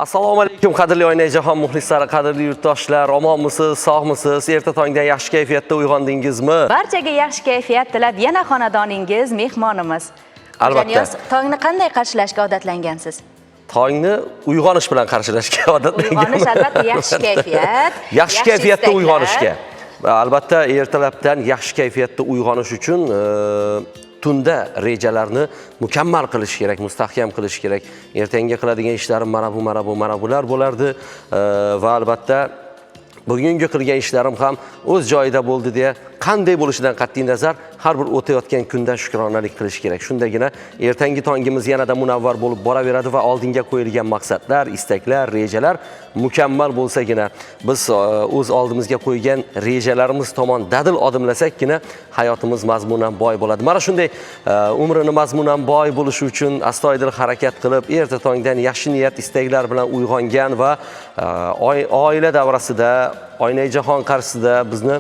Assalomu alaykum qadrli Oynayjahon muxlislari, qadrli yurtdoshlar, omonmisiz, sog'misiz? Erta tongdan yaxshi kayfiyatda uyg'ondingizmi? Barchaga yaxshi kayfiyat tilab, yana xonadoningiz mehmonimiz. Albatta. Tongni qanday qarshilashga odatlangansiz? Tongni uyg'onish bilan qarshilashga odatlangan. Uyg'onish albatta yaxshi kayfiyat. Yaxshi kayfiyatda uyg'onishga. Albatta ertalabdan yaxshi kayfiyatda uyg'onish uchun tunda rejalarni mukammal qilish kerak, mustahkam qilish kerak. Ertangi qiladigan ishlarim mana bular bo'lardi va albatta bugungi qilgan ishlarim ham o'z joyida bo'ldi deya qanday bo'lishidan qat'iy nazar har bir o'tayotgan kunda shukronalik qilish kerak. Shundagina ertangi tongimiz yanada munavvar bo'lib boraveradi va oldinga qo'yilgan maqsadlar, istaklar, rejalar mukammal bo'lsagina, biz o'z oldimizga qo'ygan rejalarimiz tomon dadil odimlasakkina hayotimiz mazmunan boy bo'ladi. Mana shunday umrini mazmunan boy bo'lishi uchun astoydil harakat qilib, erta tongdan yaxshi niyat, istaklar bilan uyg'ongan va oila davrasida, Oynayjahon qarshisida bizni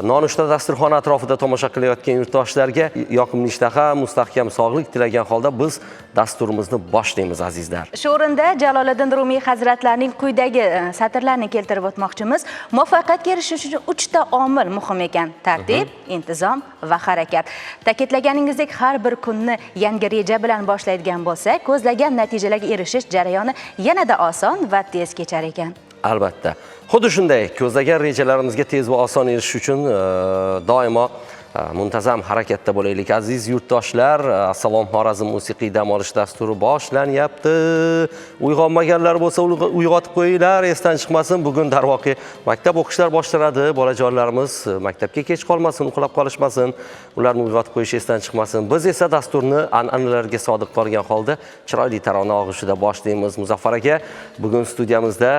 nonushta dasturxoni atrofida tomosha qilayotgan yurtdoshlarga yoqimli ishtaha, mustahkam sog'lik tilagan holda biz dasturimizni boshlaymiz azizlar. Shu o'rinda Jaloliddin Rumiy hazratlarining quyidagi satrlarni keltirib o'tmoqchimiz. Muvaffaqiyatga erishish uchun 3 ta omil muhim ekan: tartib, intizom va harakat. Ta'kidlaganingizdek, har bir kunni yangi reja bilan boshlaydigan bo'lsak, ko'zlagan natijalarga erishish jarayoni yanada oson va tez kechar ekan. Albatta. Xuddi shunday ko'zlagan rejalarimizga tez va oson erishish uchun doimo muntazam harakatda bo'laylik aziz yurtdoshlar. Assalom, Xorazm musiqiy dam olish dasturi boshlanyapti. Uyg'onmaganlar bo'lsa uyg'otib qo'yinglar, esdan chiqmasin. Bugun darvoqe maktab o'qishlar boshlanadi. Bolajonlarimiz maktabga kech qolmasin, uxlab qolishmasin. Ularni uyg'otib qo'yish esdan chiqmasin. Biz esa dasturni an'analarga sodiq qolgan holda chiroyli tarona og'ishida boshlaymiz. Muzaffar aka bugun studiyamizda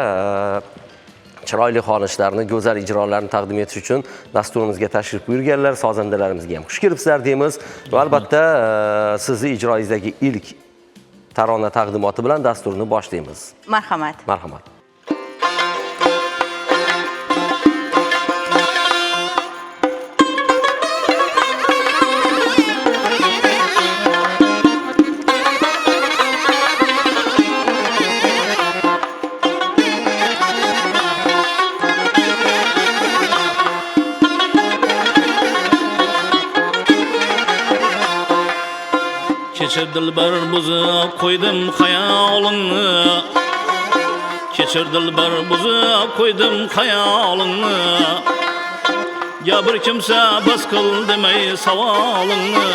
chiroyli xonishlarni, go'zal ijrolarni taqdim etish uchun dasturimizga tashrif buyurganlar, sozandalarimizga ham xush kelibsizlar deymiz. Va albatta sizni ijroingizdagi ilk tarona taqdimoti bilan dasturni boshlaymiz. Marhamat. Marhamat. Keçir dilbar buzib qo'ydim xayolingni, Keçir dilbar buzib qo'ydim xayolingni, Ya bir kimsa bas qil demay savolingni,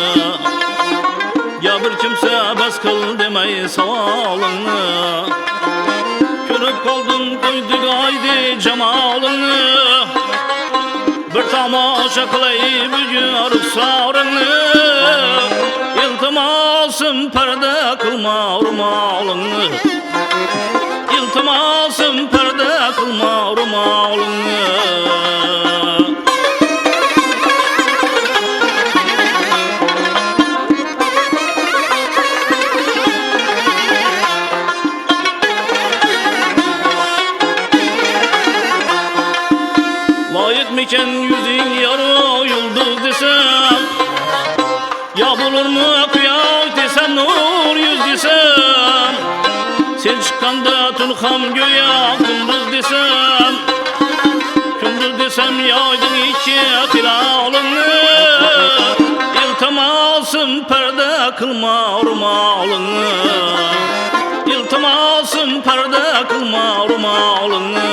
Ya bir kimsa bas qil demay savolingni, Ko'rib qoldim qo'ydik oydi jamolingni, Bir tomosha qilay bugun ruxsoringni, İltimasım perde kılma urmalını, İltimasım perde kılma urmalını. Layık miken yüzün yarı yıldız desem, Ya bulur mu kıyak desem, nur yüz desem, Sen çıkkanda tülham göğe kunduz desem, Kunduz desem yaydın iki hilalını, İltimasım perde kılma urmalını, İltimasım perde kılma urmalını.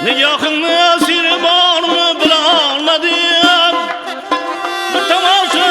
Nigahın siri var mı bilamadım, Bir tamaşa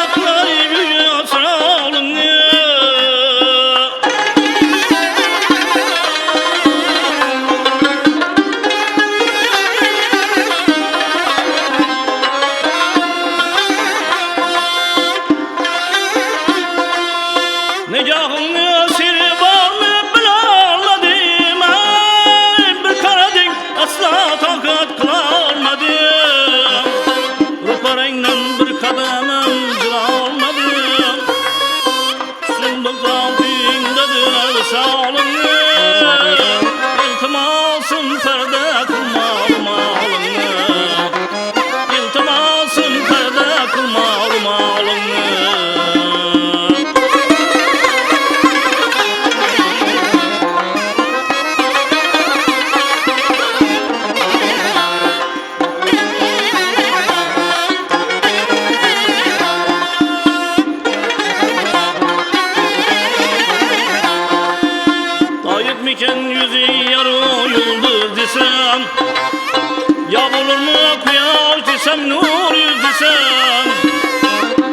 yüzün yarı yıldız desem, ya bulur mu kıyaş desem, nur yüz desem,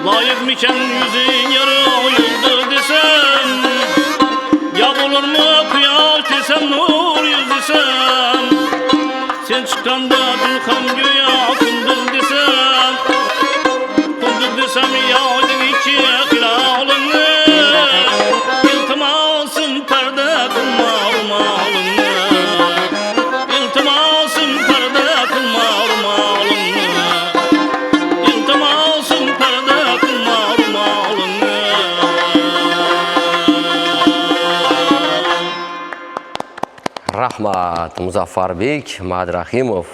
layık miken yüzün yarı yıldız desem, ya bulur mu kıyaş desem, nur yüz desem, sen çıkanda dülkan göğe kunduz desem, kunduz desem ya iki hilalını, iltimasım perde kılma rumalını, iltimasım perde kılma rumalını, iltimasım perde kılma rumalını. Rahmat Muzaffarbek Madrahimov.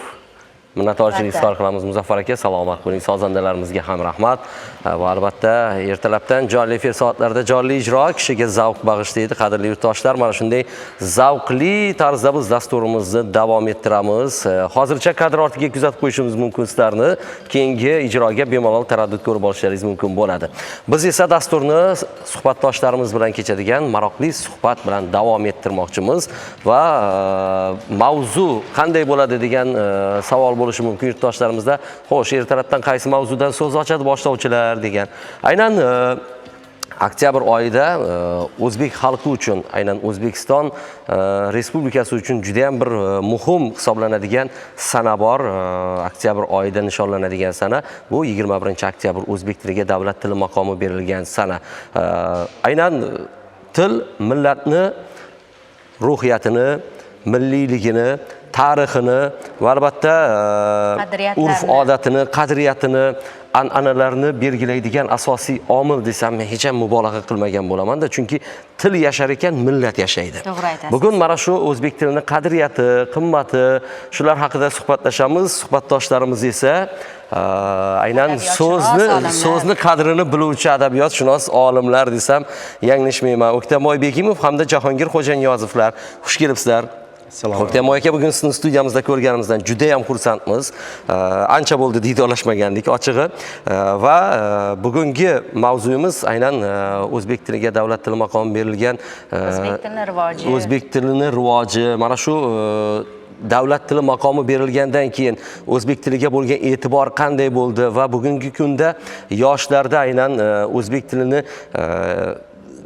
Minnatdorchilik izhor qilamiz Muzaffar aka, salomat bo'ling. Sozandalarimizga ham rahmat. Va albatta ertalabdan jonli efir soatlarida jonli ijro kishiga zavq bag'ishlaydi. Qadrli yurtdoshlar, mana shunday zavqli tarzda biz dasturimizni davom ettiramiz. Hozircha kadr ortiga kuzatib qo'yishimiz mumkin sizlarni. Keyingi ijroga bemalol taraddud ko'rib olishlaringiz mumkin bo'ladi. Biz esa dasturni suhbatdoshlarimiz bilan kechadigan maroqli suhbat bilan davom ettirmoqchimiz va mavzu qanday bo'ladi degan savol bo'lishi mumkin yurtdoshlarimizda. Xo'sh, ertalabdan qaysi mavzudan so'z ochadi boshlovchilar degan. Aynan oktyabr oyida o'zbek xalqi uchun, aynan O'zbekiston Respublikasi uchun juda ham bir muhim hisoblanadigan sana bor. Oktyabr oyida nishonlanadigan sana bu 21-oktyabr o'zbek tiliga davlat tili maqomi berilgan sana. Aynan til millatni ruhiyatini, milliyligini, tarixini va albatta urf odatini, qadriyatini, an'analarni belgilaydigan asosiy omil desam men hech ham mubolag'a qilmagan bo'laman-da, chunki til yashar ekan, millat yashaydi. To'g'ri aytasiz. Bugun mana shu o'zbek tilining qadriyati, qimmati, shular haqida suhbatlashamiz. Suhbatdoshlarimiz esa aynan so'zni qadrini biluvchi adabiyotshunos olimlar desam yanglishmayman. O'ktamoy Bekimov hamda Jahongir Xo'janiyozovlar. Xush kelibsizlar. O'ktamoy aka, bugun sizni studiyamizda ko'rganimizdan juda ham xursandmiz. Ancha bo'ldi diydorlashmagandik ochig'i va bugungi mavzuyimiz aynan o'zbek tiliga davlat tili maqomi berilgan o'zbek tilining rivoji. Mana shu davlat tili maqomi berilgandan keyin o'zbek tiliga bo'lgan e'tibor qanday bo'ldi va bugungi kunda yoshlarda aynan o'zbek tilini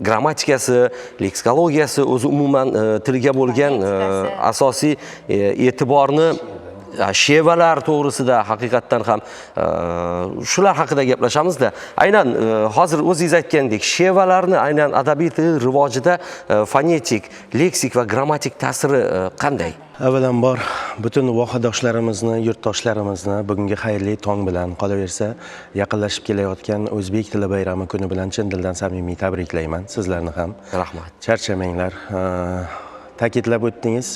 grammatikasi, leksikologiyasi, o'zi umuman tilga bo'lgan asosiy e'tiborni shevalar to'g'risida haqiqatdan ham shular haqida gaplashamiz-da. Aynan hozir o'zingiz aytgandek, shevalarni aynan adabiy til rivojida fonetik, leksik va grammatik ta'siri qanday? Avvalambor butun vohadoshlarimizni, yurtdoshlarimizni bugungi xayrli tong bilan, qolaversa yaqinlashib kelayotgan o'zbek tili bayrami kuni bilan chin dildan samimiy tabriklayman sizlarni ham. Rahmat. Charchamanglar. Ta'kidlab o'tdingiz,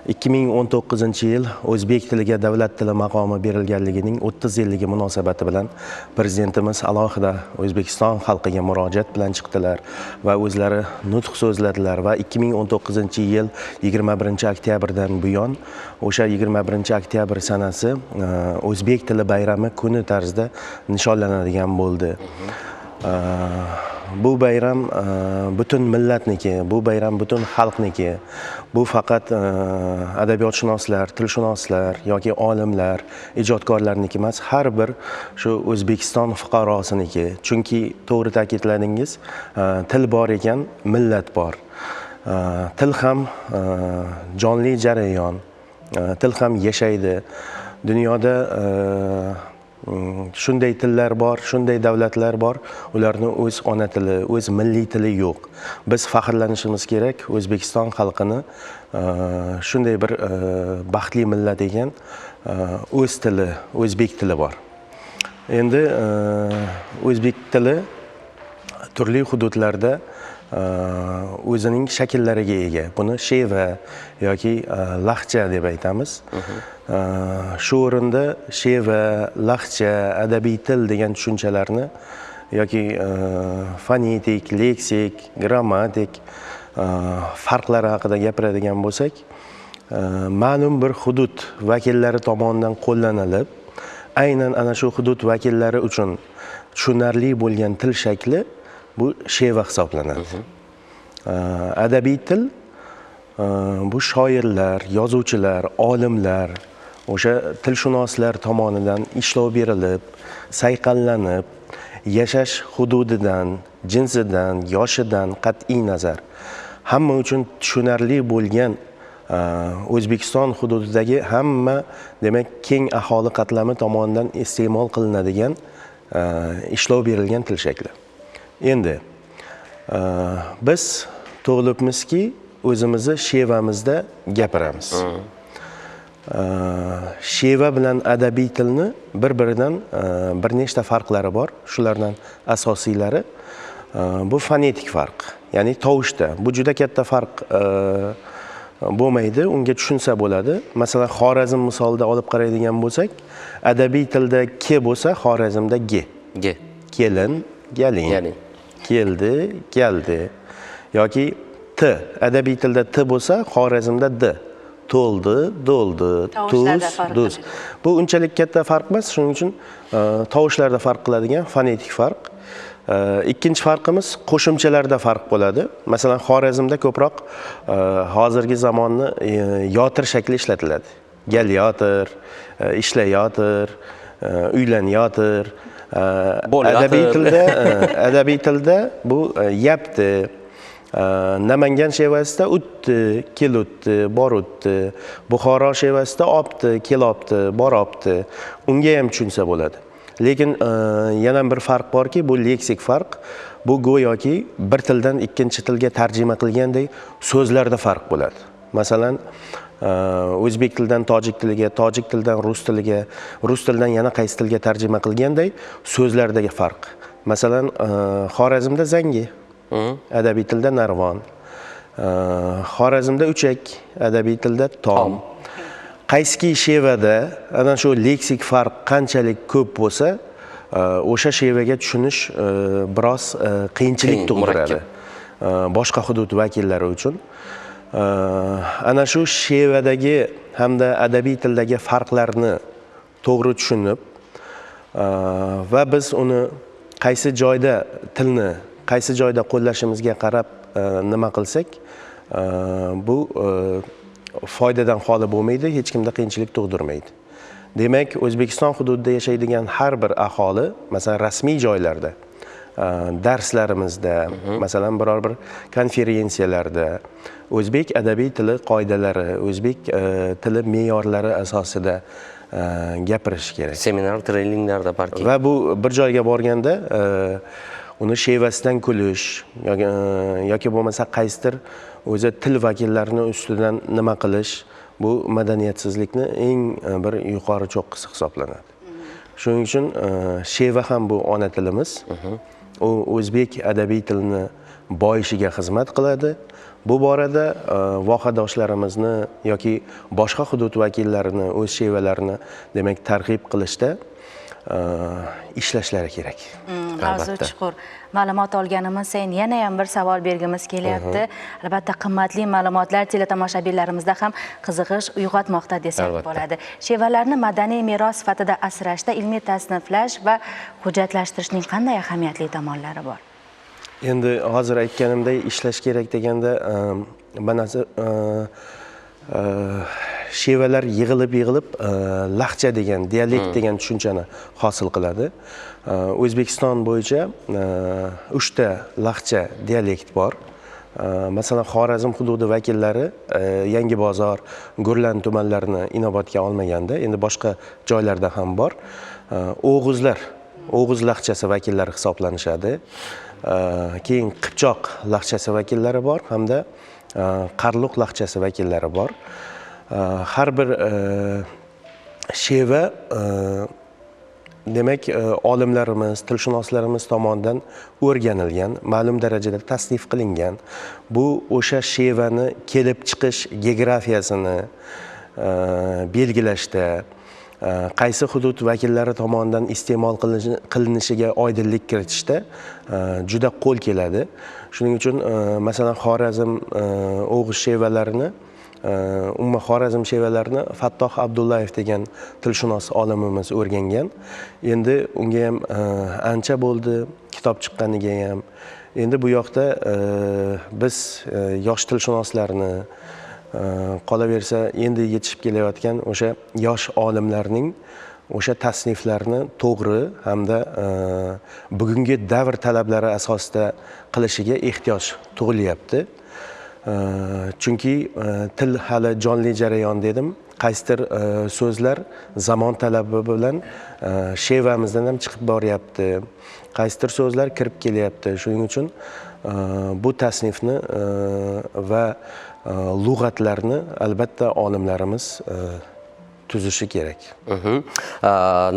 2019-yil o'zbek tiliga davlat tili maqomi berilganligining 30 yilligi munosabati bilan prezidentimiz alohida O'zbekiston xalqiga murojaat bilan chiqdilar va o'zlari nutq so'zladilar va 2019-yil 21-oktyabrdan buyon o'sha 21-oktyabr sanasi o'zbek tili bayrami kuni tarzida nishonlanadigan bo'ldi. Bu bayram butun millatniki, bu bayram butun xalqniki. Bu faqat adabiyotshunoslar, tilshunoslar yoki olimlar, ijodkorlarniki emas, har bir shu O'zbekiston fuqarosiniki. Chunki to'g'ri ta'kidladingiz, til bor ekan, millat bor. Til ham jonli jarayon, til ham yashaydi. Dunyoda shunday tillar bor, shunday davlatlar bor, ularning o'z ona tili, o'z milliy tili yo'q. Biz faxrlanishimiz kerak, O'zbekiston xalqini shunday bir baxtli millat ekan, o'z tili, o'zbek tili bor. Endi o'zbek tili turli hududlarda o'zining shakllariga ega. Buni sheva yoki lahja deb aytamiz. Shu o'rinda sheva, lahja, adabiy til degan tushunchalarni yoki fonetik, leksik, grammatik farqlari haqida gapiradigan bo'lsak, ma'lum bir hudud vakillari tomonidan qo'llanilib, aynan ana shu hudud vakillari uchun tushunarli bo'lgan til shakli bu sheva hisoblanadi. Adabiy til bu shoirlar, yozuvchilar, olimlar, o'sha tilshunoslar tomonidan ishlov berilib, sayqallanib, yashash hududidan, jinsidan, yoshidan qat'iy nazar hamma uchun tushunarli bo'lgan O'zbekiston hududidagi hamma, demak, keng aholi qatlami tomonidan iste'mol qilinadigan ishlov berilgan til shakli. Endi biz tug'ilibmizki, o'zimizni shevamizda gapiramiz. Sheva bilan adabiy tilni bir-biridan bir nechta farqlari bor. Shulardan asosiylari bu fonetik farq, ya'ni tovushda. Bu juda katta farq bo'lmaydi, unga tushunsa bo'ladi. Masalan, Xorazm misolida olib qaraydigan bo'lsak, adabiy tilda ke bo'lsa, Xorazmda ge. Ge. Kelin, galin. Keldi, keldi. Yoki t, adabiy tilda t bo'lsa, Xorazmda d. To'ldi, do'ldi, tuz, duz. Bu unchalik katta farq emas, shuning uchun tovushlarda farq qiladigan fonetik farq. Ikkinchi farqimiz qo'shimchalarda farq bo'ladi. Masalan, Xorazmda ko'proq hozirgi zamonni yotir shakli ishlatiladi. Galyotir, ishlayotir, uylanayotir. Adabiy tilda bu yapti. Namangan shevasida o'tdi, kelotdi, borotdi. Buxoro shevasida opti, kelopti, borobti. Unga ham tushunsa bo'ladi. Lekin yana bir farq borki, bu leksik farq. Bu go'yoki bir tildan ikkinchi tilga tarjima qilgandek so'zlarda farq bo'ladi. Masalan, o'zbek tilidan tojik tiliga, tojik tilidan rus tiliga, rus tilidan yana qaysi tilga tarjima qilgandek so'zlardagi farq. Masalan, Xorazmda zangi, adabiy tilda narvon. Xorazmda uchak, adabiy tilda tom. Qaysiki shevada ana shu leksik farq qanchalik ko'p bo'lsa, o'sha shevaga tushunish biroz qiyinchilik tug'diradi boshqa hudud vakillari uchun. Ana shu shevadagi hamda adabiy tildagi farqlarni to'g'ri tushunib va biz uni qaysi joyda tilni qaysi joyda qo'llashimizga qarab nima qilsak, bu foydadan xoli bo'lmaydi, hech kimda qiyinchilik tug'dirmaydi. Demak, O'zbekiston hududida yashaydigan har bir aholi, masalan, rasmiy joylarda, darslarimizda, masalan, biror bir konferensiyalarda o'zbek adabiy tili qoidalari, o'zbek tili me'yorlari asosida gapirish kerak. Seminar, treninglarda balki. Va bu bir joyga borganda uni shevasidan kulish yoki bo'lmasa qaysidir o'zi til vakillarini ustidan nima qilish, bu madaniyatsizlikni eng bir yuqori cho'qqisi hisoblanadi. Shuning uchun sheva ham bu ona tilimiz. U o'zbek adabiy tilini boyishiga xizmat qiladi. Bu borada vohadoshlarimizni yoki boshqa hudud vakillarini o'z shevalarini, demak, targ'ib qilishda ishlashlari kerak. Mavzu chuqur. Ma'lumot olganimiz sayin yana ham bir savol bergimiz kelyapti. Albatta, qimmatli ma'lumotlar teletomoshabinlarimizda ham qiziqish uyg'otmoqda desak bo'ladi. Shevalarni madaniy meros sifatida asrashda ilmiy tasniflash va hujjatlashtirishning qanday ahamiyatli tomonlari bor? Endi hozir aytganimdek, ishlash kerak deganda mana shevalar yig'ilib lahja degan, dialekt degan tushunchani hosil qiladi. O'zbekiston bo'yicha 3 ta lahja, dialekt bor. Masalan, Xorazm hududi vakillari Yangibozor, Gurlan tumanlarini inobatga olmaganda, endi boshqa joylarda ham bor. O'g'izlar, O'g'iz lahjasi vakillari hisoblanishadi. Keyin Qipchoq lahjasi vakillari bor hamda Qarluq lahjasi vakillari bor. Har bir sheva demak, olimlarimiz, tilshunoslarimiz tomonidan o'rganilgan, ma'lum darajada tasnif qilingan. Bu o'sha shevani kelib chiqish geografiyasini belgilashda, qaysi hudud vakillari tomonidan iste'mol qilinishiga oydinlik kiritishda juda qo'l keladi. Shuning uchun masalan, Xorazm O'g'iz shevalarini, umuman Xorazm shevalarini Fattoh Abdullayev degan tilshunos olimimiz o'rgangan. Endi unga ham ancha bo'ldi, kitob chiqqaniga ham. Endi bu yoqda biz yosh tilshunoslarni, Qolaversa endi yetishib kelayotgan o'sha yosh olimlarning o'sha tasniflarni to'g'ri hamda bugungi davr talablari asosida qilishiga ehtiyoj tug'ilyapti. Chunki til hali jonli jarayon dedim. Qaysidir so'zlar zamon talabi bilan shevamizdan ham chiqib boryapti. Qaysidir so'zlar kirib kelyapti. Shuning uchun bu tasnifni va lug'atlarni albatta olimlarimiz tuzishi kerak.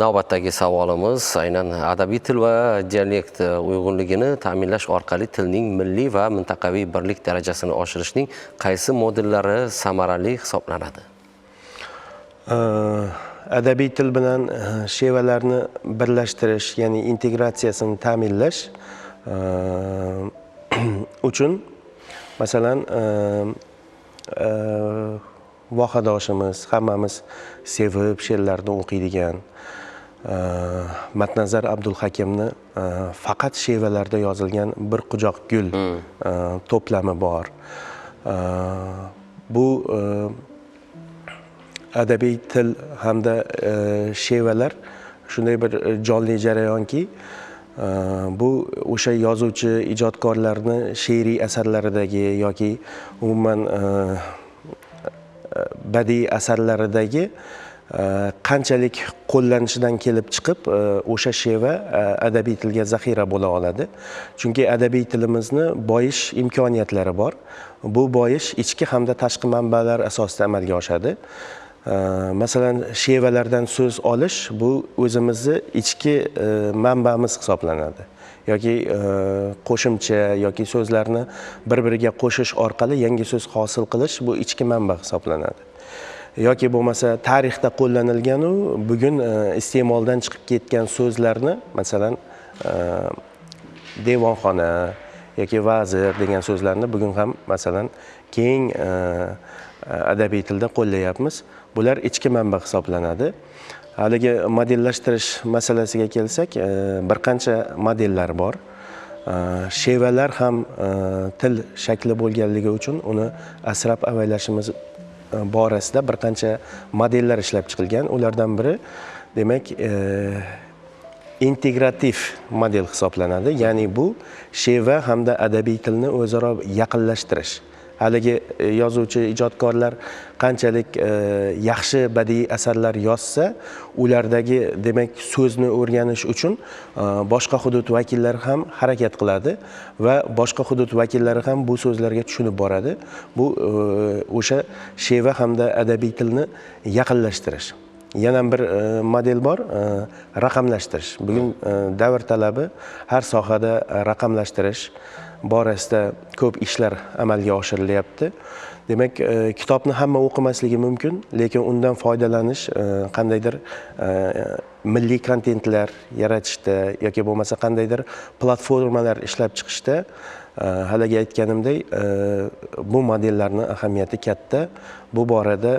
Navbatdagi savolimiz aynan adabiy til va dialekt uyg'unligini ta'minlash orqali tilning milliy va mintaqaviy birlik darajasini oshirishning qaysi modellari samarali hisoblanadi? Adabiy til bilan shevalarni birlashtirish, ya'ni integratsiyasini ta'minlash uchun masalan vohadoshimiz, hammamiz sevib she'rlarni o'qiydigan Matnazar Abdulhakimni faqat shevalarda yozilgan Bir quchoq gul to'plami bor. Bu adabiy til hamda shevalar shunday bir jonli jarayonki, bu o'sha yozuvchi ijodkorlarni she'riy asarlaridagi yoki umuman badiiy asarlaridagi qanchalik qo'llanishidan kelib chiqib o'sha sheva adabiy tilga zaxira bo'la oladi. Chunki adabiy tilimizni boyish imkoniyatlari bor. Bu boyish ichki hamda tashqi manbalar asosida amalga oshadi. Masalan, shevalardan so'z olish bu o'zimizni ichki manbamiz hisoblanadi. Yoki qo'shimcha yoki so'zlarni bir-biriga qo'shish orqali yangi so'z hosil qilish bu ichki manba hisoblanadi. Yoki bo'lmasa tarixda qo'llanilgan u bugun iste'moldan chiqib ketgan so'zlarni, masalan, devonxona yoki vazir degan so'zlarni bugun ham masalan keng adabiy tilda qo'llayapmiz. Bular ichki manba hisoblanadi. Haligi modellashtirish masalasiga kelsak, bir qancha modellar bor. Shevalar ham til shakli bo'lganligi uchun uni asrab avaylashimiz borasida bir qancha modellar ishlab chiqilgan. Ulardan biri demak integrativ model hisoblanadi. Ya'ni bu sheva hamda adabiy tilni o'zaro yaqinlashtirish. Haligi yozuvchi ijodkorlar qanchalik yaxshi badiiy asarlar yozsa, ulardagi demak so'zni o'rganish uchun boshqa hudud vakillari ham harakat qiladi va boshqa hudud vakillari ham bu so'zlarga tushunib boradi. Bu o'sha sheva hamda adabiy tilni yaqinlashtirish. Yana bir model bor, raqamlashtirish. Bugun davr talabi har sohada raqamlashtirish borasida ko'p ishlar amalga oshirilyapti. Demak, kitobni hamma o'qimasligi mumkin, lekin undan foydalanish qandaydir milliy kontentlar yaratishda yoki bo'lmasa qandaydir platformalar ishlab chiqishda haligi aytganimdek bu modellarning ahamiyati katta. Bu borada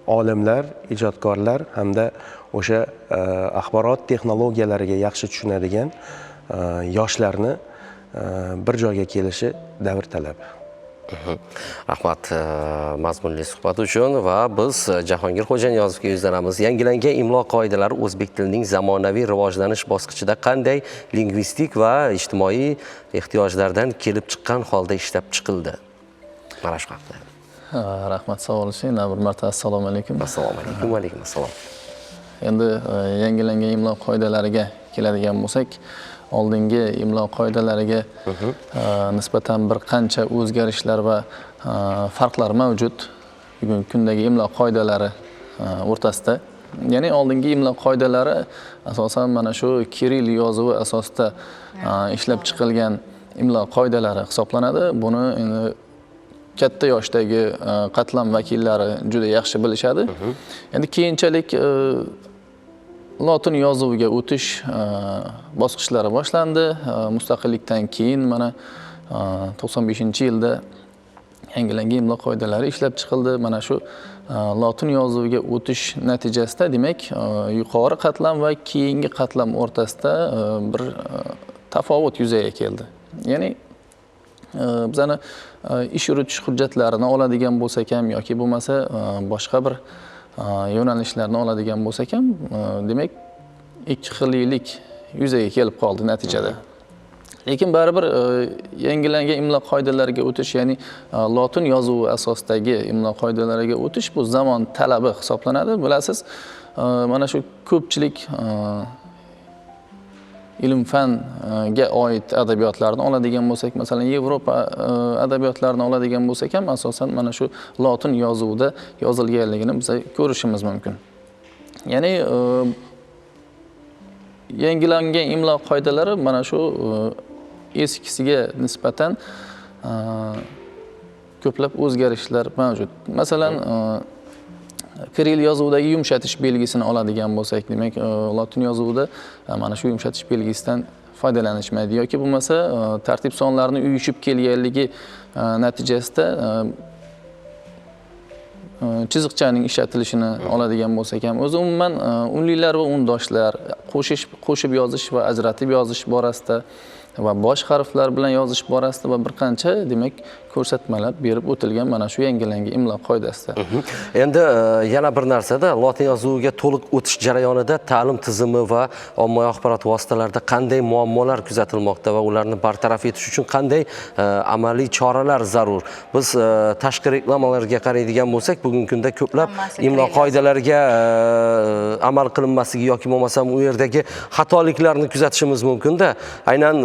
olimlar, ijodkorlar hamda o'sha axborot texnologiyalariga yaxshi tushunadigan yoshlarni bir joyga kelishi davr talabi. Rahmat mazmunli suhbat uchun va biz Jahongir Xo'janiyozovga yuzlanamiz. Yangilangan imlo qoidalari o'zbek tilining zamonaviy rivojlanish bosqichida qanday lingvistik va ijtimoiy ehtiyojlardan kelib chiqqan holda ishlab chiqildi? Mana shu haqda. Rahmat savol uchun bir marta assalomu alaykum. Assalomu alaykum va alaykum assalom. Endi yangilangan imlo qoidalariga keladigan bo'lsak, oldingi imlo qoidalariga nisbatan bir qancha o'zgarishlar va farqlar mavjud bugungi kundagi imlo qoidalari o'rtasida. Ya'ni oldingi imlo qoidalari asosan mana shu kiril yozuvi asosida ishlab chiqilgan imlo qoidalari hisoblanadi. Buni endi katta yoshdagi qatlam vakillari juda yaxshi bilishadi. Endi keyinchalik lotin yozuviga o'tish bosqichlari boshlandi. Mustaqillikdan keyin mana 95-yilda yangilangan imlo qoidalari ishlab chiqildi. Mana shu lotin yozuviga o'tish natijasida demak yuqori qatlam va keyingi qatlam o'rtasida bir tafovut yuzaga keldi. Ya'ni bizani ish yuritish hujjatlarini oladigan bo'lsak ham yoki bo'lmasa boshqa bir yo'nalishlarni oladigan bo'lsak ham, demak, ikki xillik yuzaga kelib qoldi natijada. Lekin baribir yangilangan imlo qoidalariga o'tish, ya'ni lotin yozuvi asosidagi imlo qoidalariga o'tish bu zamon talabi hisoblanadi. Bilasiz, mana shu ko'pchilik ilm-fanga oid adabiyotlarni oladigan bo'lsak, masalan, Yevropa adabiyotlarini oladigan bo'lsak ham, asosan mana shu lotin yozuvida yozilganligini biz ko'rishimiz mumkin. Ya'ni yangilangan imlo qoidalari mana shu eskisiga nisbatan ko'plab o'zgarishlar mavjud. Masalan, Kiril yozuvidagi yumshatish belgisini oladigan bo'lsak, demak, lotin yozuvida mana shu yumshatish belgisidan foydalanishmaydi yoki bo'lmasa tartib sonlarini uyushib kelganligi natijasida chiziqchaning ishlatilishini oladigan bo'lsak ham, o'zi umuman unlilar va undoshlar, qo'shib yozish va ajratib yozish borasida va bosh harflar bilan yozish borasida va bir qancha, demak, ko'rsatmalar berib o'tilgan mana shu yangilangan imlo qoidasida. Endi yana bir narsada lotin yozuviga to'liq o'tish jarayonida ta'lim tizimi va ommaviy axborot vositalarida qanday muammolar kuzatilmoqda va ularni bartaraf etish uchun qanday amaliy choralar zarur? Biz tashqi reklamalarga qaraydigan bo'lsak, bugungi kunda ko'plab imlo qoidalariga amal qilinmasligi yoki bo'lmasam u yerdagi xatoliklarni kuzatishimiz mumkin-da. Aynan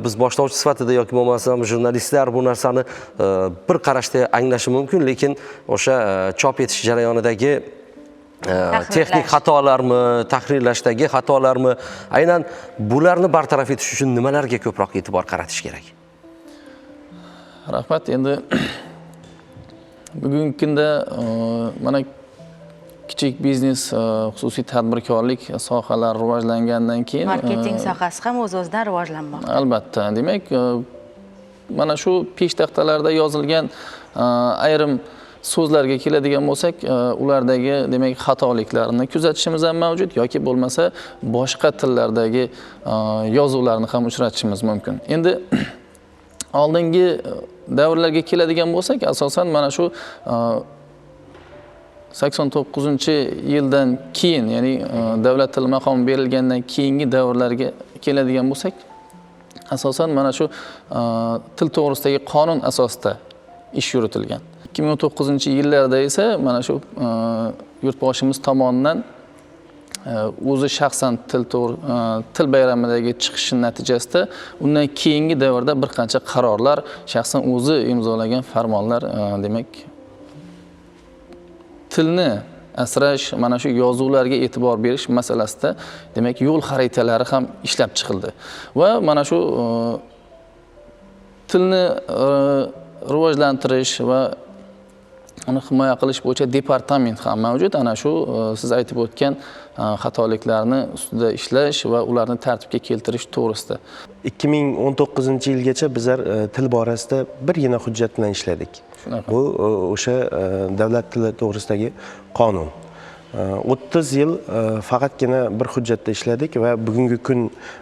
biz boshlovchi sifatida yoki bo'lmasam jurnalistlar bu narsani bir qarashda anglashi mumkin, lekin o'sha chop etish jarayonidagi texnik xatolarmi, tahrirlashdagi xatolarmi, aynan bularni bartaraf etish uchun nimalarga ko'proq e'tibor qaratish kerak? Rahmat. Endi bugungi kunda mana kichik biznes, xususiy tadbirkorlik sohalari rivojlangandan keyin marketing sohasi ham o'z-o'zidan rivojlanmoqda. Albatta. Demak, mana shu peshtaxtalarda yozilgan ayrim so'zlarga keladigan bo'lsak, ulardagi, demak, xatoliklarni kuzatishimiz ham mavjud yoki bo'lmasa boshqa tillardagi yozuvlarni ham uchratishimiz mumkin. Endi oldingi davrlarga keladigan bo'lsak, asosan mana shu 89-yildan keyin, ya'ni davlat tili maqomi berilgandan keyingi davrlarga keladigan bo'lsak, asosan mana shu til to'g'risidagi qonun asosida ish yuritilgan. 2019-yillarda esa mana shu yurtboshimiz tomonidan o'zi shaxsan til bayramidagi chiqishi natijasida undan keyingi davrda bir qancha qarorlar, shaxsan o'zi imzolagan farmonlar, demak, tilni asrash, mana shu yozuvlarga e'tibor berish masalasida, demak, yo'l xaritalari ham ishlab chiqildi. Va mana shu tilni rivojlantirish va uni himoya qilish bo'yicha departament ham mavjud. Ana shu siz aytib o'tgan xatoliklarni ustida ishlash va ularni tartibga keltirish to'g'risida. 2019-yilgacha bizlar til borasida birgina hujjat bilan ishladik. Bu o'sha davlat tili to'g'risidagi qonun. 30 yil faqatgina bir hujjatda ishladik va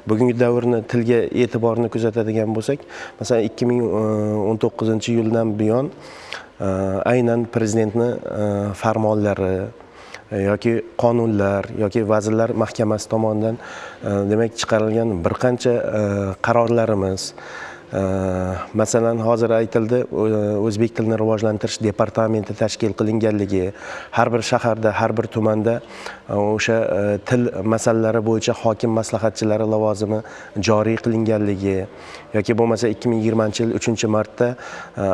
bugungi davrni tilga e'tiborni kuzatadigan bo'lsak, masalan 2019-yildan buyon aynan prezidentni farmonlari yoki qonunlar yoki vazirlar mahkamasi tomonidan demak chiqarilgan bir qancha qarorlarimiz, masalan hozir aytildi, o'zbek tilini rivojlantirish departamenti tashkil qilinganligi, har bir shaharda, har bir tumanda o'sha til masalalari bo'yicha hokim maslahatchilari lavozimi joriy qilinganligi yoki bo'lmasa 2020-yil 3-martda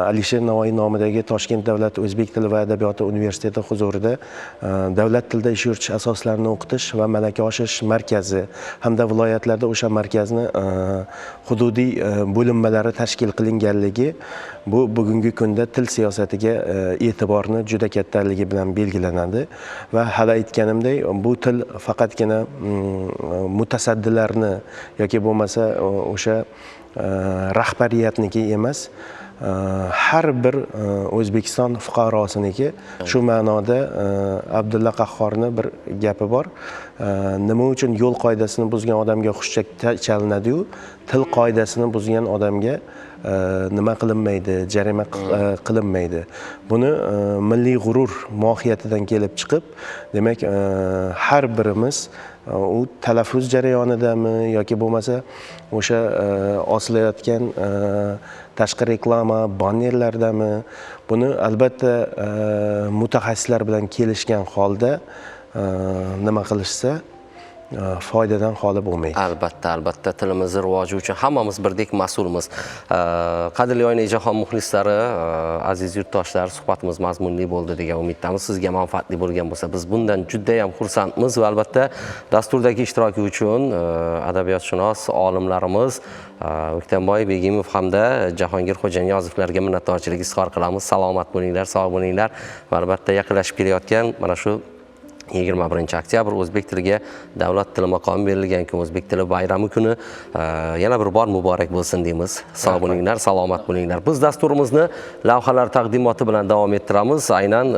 Alisher Navoiy nomidagi Toshkent davlat o'zbek tili va adabiyoti universiteti huzurida davlat tilida ish yuritish asoslarini o'qitish va malaka oshirish markazi hamda viloyatlarda o'sha markazni hududiy bo'linmalari tashkil qilinganligi bu bugungi kunda til siyosatiga e'tiborni juda kattaligi bilan belgilanadi va hali aytganimdek, bu til faqatgina mutasaddilarni yoki bo'lmasa o'sha rahbariyatniki emas, har bir O'zbekiston fuqarosiniki. Shu ma'noda Abdulla Qahhorning bir gapi bor. Nima uchun yo'l qoidasini buzgan odamga xushchak chalinadi-yu, til qoidasini buzgan odamga nima qilinmaydi, jarima qilinmaydi. Buni milliy g'urur mohiyatidan kelib chiqib, demak, har birimiz u talaffuz jarayonidami yoki bo'lmasa o'sha osilayotgan tashqi reklama bannerlardami, buni albatta mutaxassislar bilan kelishgan holda nima qilishsa foydadan xoli bo'lmaydi. Albatta tilimizni rivoji uchun hammamiz birdek mas'ulmiz. Qadrli Oynajahon muxlislari, aziz yurtdoshlar, suhbatimiz mazmunli bo'ldi degan umiddamiz. Sizga manfaatli bo'lgan bo'lsa, biz bundan juda ham xursandmiz va albatta dasturdagi ishtiroki uchun adabiyotshunos olimlarimiz O'ktamboy Begimov hamda Jahongir Xo'janiyozovlarga minnatdorchilik izhor qilamiz. Salomat bo'linglar, sog' bo'linglar va albatta yaqinlashib kelayotgan mana shu 21-oktyabr o'zbek tiliga davlat tili maqomi berilgan kun, o'zbek tili bayrami kuni yana bir bor muborak bo'lsin deymiz. Sog' bo'linglar, salomat bo'linglar. Biz dasturimizni lavhalar taqdimoti bilan davom ettiramiz. Aynan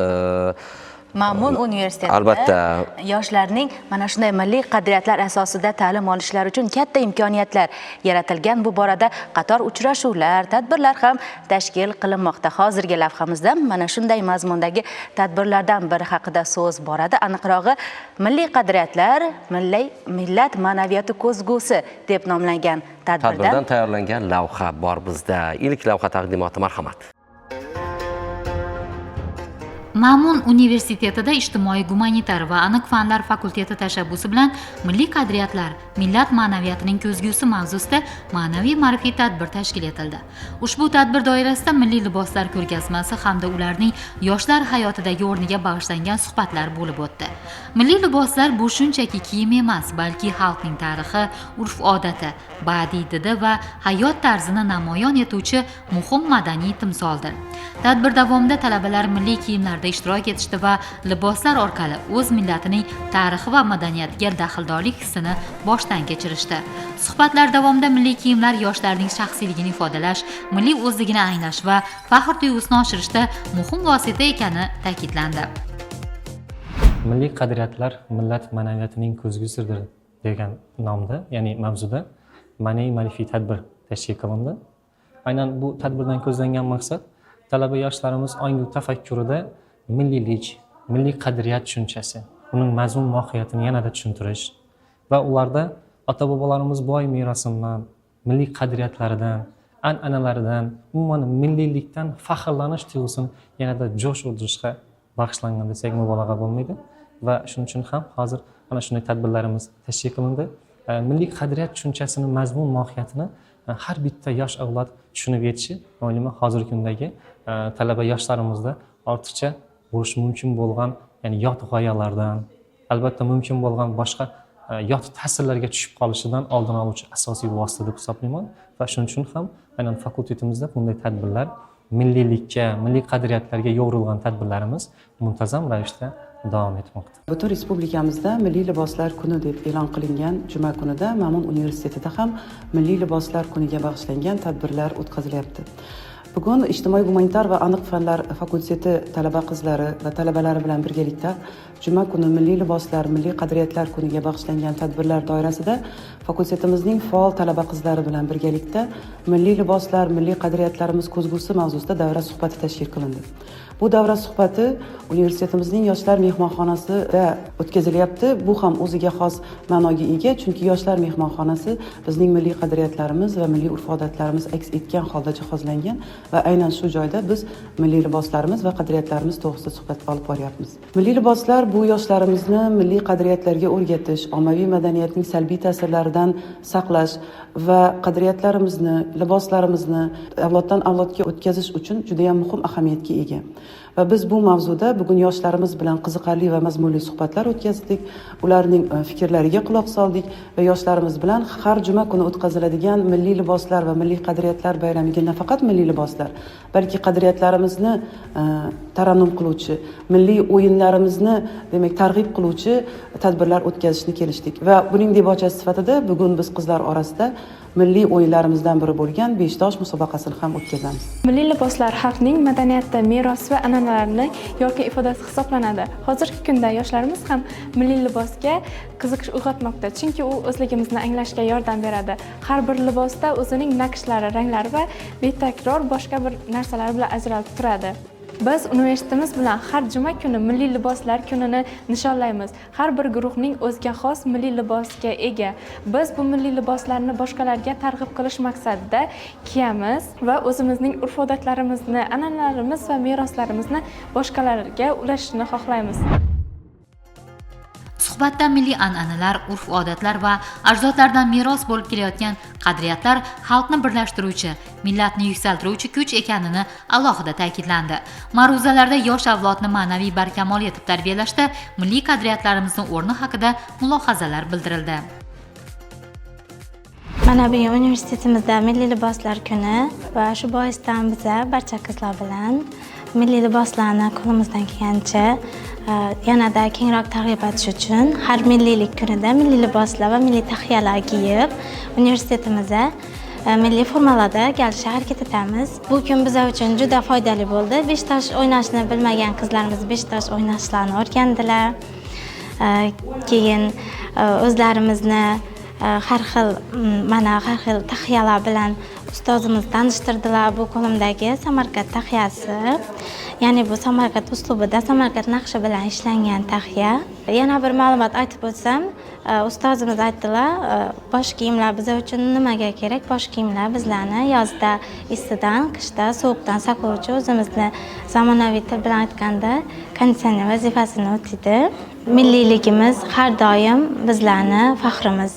Ma'mun universitetida albatta yoshlarning mana shunday milliy qadriyatlar asosida ta'lim olishlari uchun katta imkoniyatlar yaratilgan. Bu borada qator uchrashuvlar, tadbirlar ham tashkil qilinmoqda. Hozirgi lavhamizda mana shunday mazmundagi tadbirlardan biri haqida so'z boradi. Aniqrog'i, milliy qadriyatlar, millat ma'naviyati ko'zgusi deb nomlangan tadbirdan tayyorlangan lavha bor bizda. Ilk lavha taqdimoti, marhamat. Ma'mun universitetida ijtimoiy gumanitar va aniq fanlar fakulteti tashabbusi bilan milliy qadriyatlar, millat ma'naviyatining ko'zgusi mavzusida ma'naviy ma'rifiy tadbir tashkil etildi. Ushbu tadbir doirasida milliy liboslar ko'rgazmasi hamda ularning yoshlar hayotidagi o'rniga bag'ishlangan suhbatlar bo'lib o'tdi. Milliy liboslar bu shunchaki kiyim emas, balki xalqning tarixi, urf-odati, badiiy didi va hayot tarzini namoyon etuvchi muhim madaniy timsoldir. Tadbir davomida talabalar milliy kiyimlarda ishtirok etishdi va liboslar orqali o'z millatining tarixi va madaniyatiga daxldorlik hissini boshdan kechirishdi. Suhbatlar davomida milliy kiyimlar yoshlarning shaxsiyligini ifodalash, milliy o'zligini anglash va faxr tuyg'usini oshirishda muhim vosita ekani ta'kidlandi. Milliy qadriyatlar millat ma'naviyatining ko'zgusidir degan nomda, ya'ni mavzuda ma'naviy ma'rifiy tadbir tashkil qilindi. Aynan bu tadbirdan ko'zlangan maqsad talaba yoshlarimiz ongu tafakkurida milliylik, milliy qadriyat tushunchasi, uning mazmun mohiyatini yanada tushuntirish va ularda ota-bobolarimiz boy merosidan, milliy qadriyatlaridan, an'analaridan, umuman milliylikdan faxrlanish tuyg'usini yanada jo'sh urdirishga bag'ishlangan desak mubolag'a bo'lmaydi va shuning uchun ham hozir mana shunday tadbirlarimiz tashkil qilindi. Milliy qadriyat tushunchasini, mazmun mohiyatini har bitta yosh avlod tushunib yetishi, o'ylayman hozirgi kundagi talaba yoshlarimizda ortiqcha bo'lishi mumkin bo'lgan, ya'ni yot g'oyalardan, albatta mumkin bo'lgan boshqa yot ta'sirlarga tushib qolishidan oldin oluvchi asosiy vosita deb hisoblayman va shuning uchun ham aynan fakultetimizda bunday tadbirlar, milliylikka, milliy qadriyatlarga yo'g'rilgan tadbirlarimiz muntazam ravishda davom etmoqda. Butun respublikamizda milliy liboslar kuni deb e'lon qilingan juma kunida Ma'mun universitetida ham milliy liboslar kuniga bag'ishlangan tadbirlar o'tkazilyapti. Bugun ijtimoiy gumanitar va aniq fanlar fakulteti talaba qizlari va talabalari bilan birgalikda juma kuni milliy liboslar, milliy qadriyatlar kuniga bag'ishlangan tadbirlar doirasida fakultetimizning faol talaba qizlari bilan birgalikda milliy liboslar, milliy qadriyatlarimiz ko'zgusi mavzusida davra suhbati tashkil qilindi. Bu davra suhbati universitetimizning yoshlar mehmonxonasida o'tkazilyapti. Bu ham o'ziga xos ma'noga ega, chunki yoshlar mehmonxonasi bizning milliy qadriyatlarimiz va milliy urf-odatlarimiz aks etgan holda jihozlangan va aynan shu joyda biz milliy liboslarimiz va qadriyatlarimiz to'g'risida suhbat olib boryapmiz. Milliy liboslar bu yoshlarimizni milliy qadriyatlarga o'rgatish, ommaviy madaniyatning salbiy ta'sirlaridan saqlash va qadriyatlarimizni, liboslarimizni avloddan avlodga o'tkazish uchun juda ham muhim ahamiyatga ega. Va biz bu mavzuda bugun yoshlarimiz bilan qiziqarli va mazmunli suhbatlar o'tkazdik, ularning fikrlariga quloq soldik va yoshlarimiz bilan har juma kuni o'tkaziladigan milliy liboslar va milliy qadriyatlar bayramiga nafaqat milliy liboslar, balki qadriyatlarimizni tarannum qiluvchi, milliy o'yinlarimizni demak targ'ib qiluvchi tadbirlar o'tkazishni kelishdik va buning debochasi sifatida bugun biz qizlar orasida milliy o'yinlarimizdan biri bo'lgan Beshtosh musobaqasini ham o'tkazamiz. Milliy liboslar xalqning madaniyatda, meros va an'analari ko'rgazmalarining yorqin ifodasi hisoblanadi. Hozirgi kunda yoshlarimiz ham milliy libosga qiziqish uyg'otmoqda, chunki u o'zligimizni anglashga yordam beradi. Har bir libosda o'zining naqshlari, ranglari va betakror boshqa bir narsalar bilan ajralib turadi. Biz universitetimiz bilan har juma kuni milliy liboslar kunini nishonlaymiz. Har bir guruhning o'ziga xos milliy libosga ega. Biz bu milliy liboslarni boshqalarga targ'ib qilish maqsadida kiyamiz va o'zimizning urf-odatlarimizni, an'analarimiz va meroslarimizni boshqalarga ulashishni xohlaymiz. Suhbatda milliy an'analar, urf-odatlar va ajdodlardan meros bo'lib kelayotgan qadriyatlar xalqni birlashtiruvchi, millatni yuksaltiruvchi kuch ekanini alohida ta'kidlandi. Ma'ruzalarda yosh avlodni ma'naviy barkamol etib tarbiyalashda milliy qadriyatlarimizning o'rni haqida mulohazalar bildirildi. Mana bu universitetimizda milliy liboslar kuni va shu boisdan biz barcha qizlar bilan milliy liboslarni qo'limizdan kelgancha yanada kengroq targ'ib etish uchun har milliylik kunida milliy liboslar va milliy tahiyalar kiyib universitetimizda milliy formalarda kelishga harakat etamiz. Bu kun bizlar uchun juda foydali bo'ldi. Beshtash o'ynashni bilmagan qizlarimiz beshtash o'ynashlarni o'rgandilar. Keyin o'zlarimizni har xil tahiyalar bilan ustozimiz tanishtirdilar. Bu qo'limdagi Samarqand tahiyasi. Ya'ni bu Samarqand uslubida, Samarqand naqshi bilan ishlangan tahiya. Yana bir ma'lumot aytib o'tsam, ustozimiz aytdilar, bosh kiyimlar bizlar uchun nimaga kerak? Bosh kiyimlar bizlarni yozda issiqdan, qishda sovuqdan saqlovchi, o'zimizni zamonaviy til bilan aytganda konditsioner vazifasini o'taydi. Milliyligimiz har doim bizlarni faxrimiz.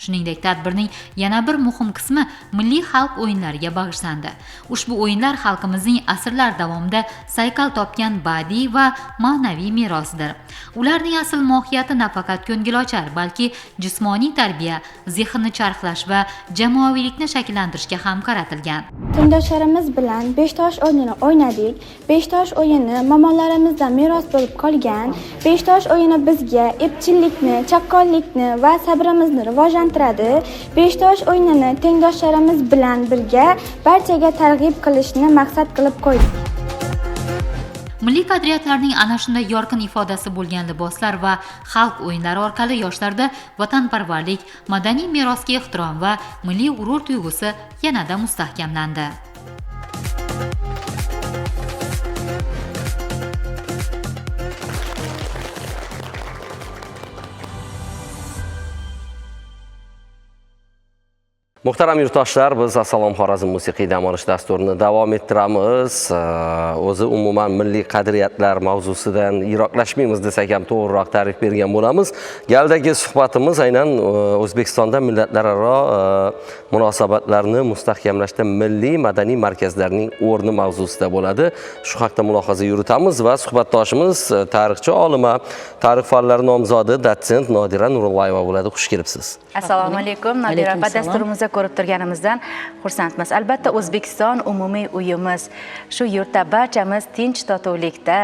Shuningdek, tadbirning yana bir muhim qismi milliy xalq o'yinlariga bag'ishlandi. Ushbu o'yinlar xalqimizning asrlar davomida saykal topgan badiiy va ma'naviy merosidir. Ularning asl mohiyati nafaqat ko'ngilochar, balki jismoniy tarbiya, zehnni charxlash va jamoaviylikni shakllantirishga ham qaratilgan. Tengdoshlarimiz bilan beshtosh o'yinini o'ynadik. Beshtosh o'yini momollarimizdan meros bo'lib qolgan. Beshtosh o'yini bizga epchillikni, chaqqonlikni va sabrimizni rivojlantiradi. Beshtosh o'yinini tengdoshlarimiz bilan birga barchaga targ'ib qilishni maqsad qilib qo'ydik. Milliy qadriyatlarning ana shunday yorqin ifodasi bo'lgan liboslar va xalq o'yinlari orqali yoshlarda vatanparvarlik, madaniy merosga ehtirom va milliy g'urur tuyg'usi yanada mustahkamlandi. Muhtaram yurtdoshlar, biz Assalom Xorazm musiqiy dam olish dasturini davom ettiramiz. O'zi umuman milliy qadriyatlar mavzusidan yiroqlashmaymiz desak ham to'g'riroq ta'rif bergan bo'lamiz. Galdagi suhbatimiz aynan O'zbekistonda millatlararo munosabatlarni mustahkamlashda milliy madaniy markazlarning o'rni mavzusida bo'ladi. Shu haqda mulohaza yuritamiz va suhbatdoshimiz tarixchi olima, tarix fanlari nomzodi dotsent Nodira Nurullayeva bo'ladi. Xush kelibsiz. Assalomu alaykum. Nodira opa, dasturimizda ko'rib turganimizdan xursandmiz. Albatta O'zbekiston umumiy uyimiz. Shu yurtda barchamiz tinch totuvlikda,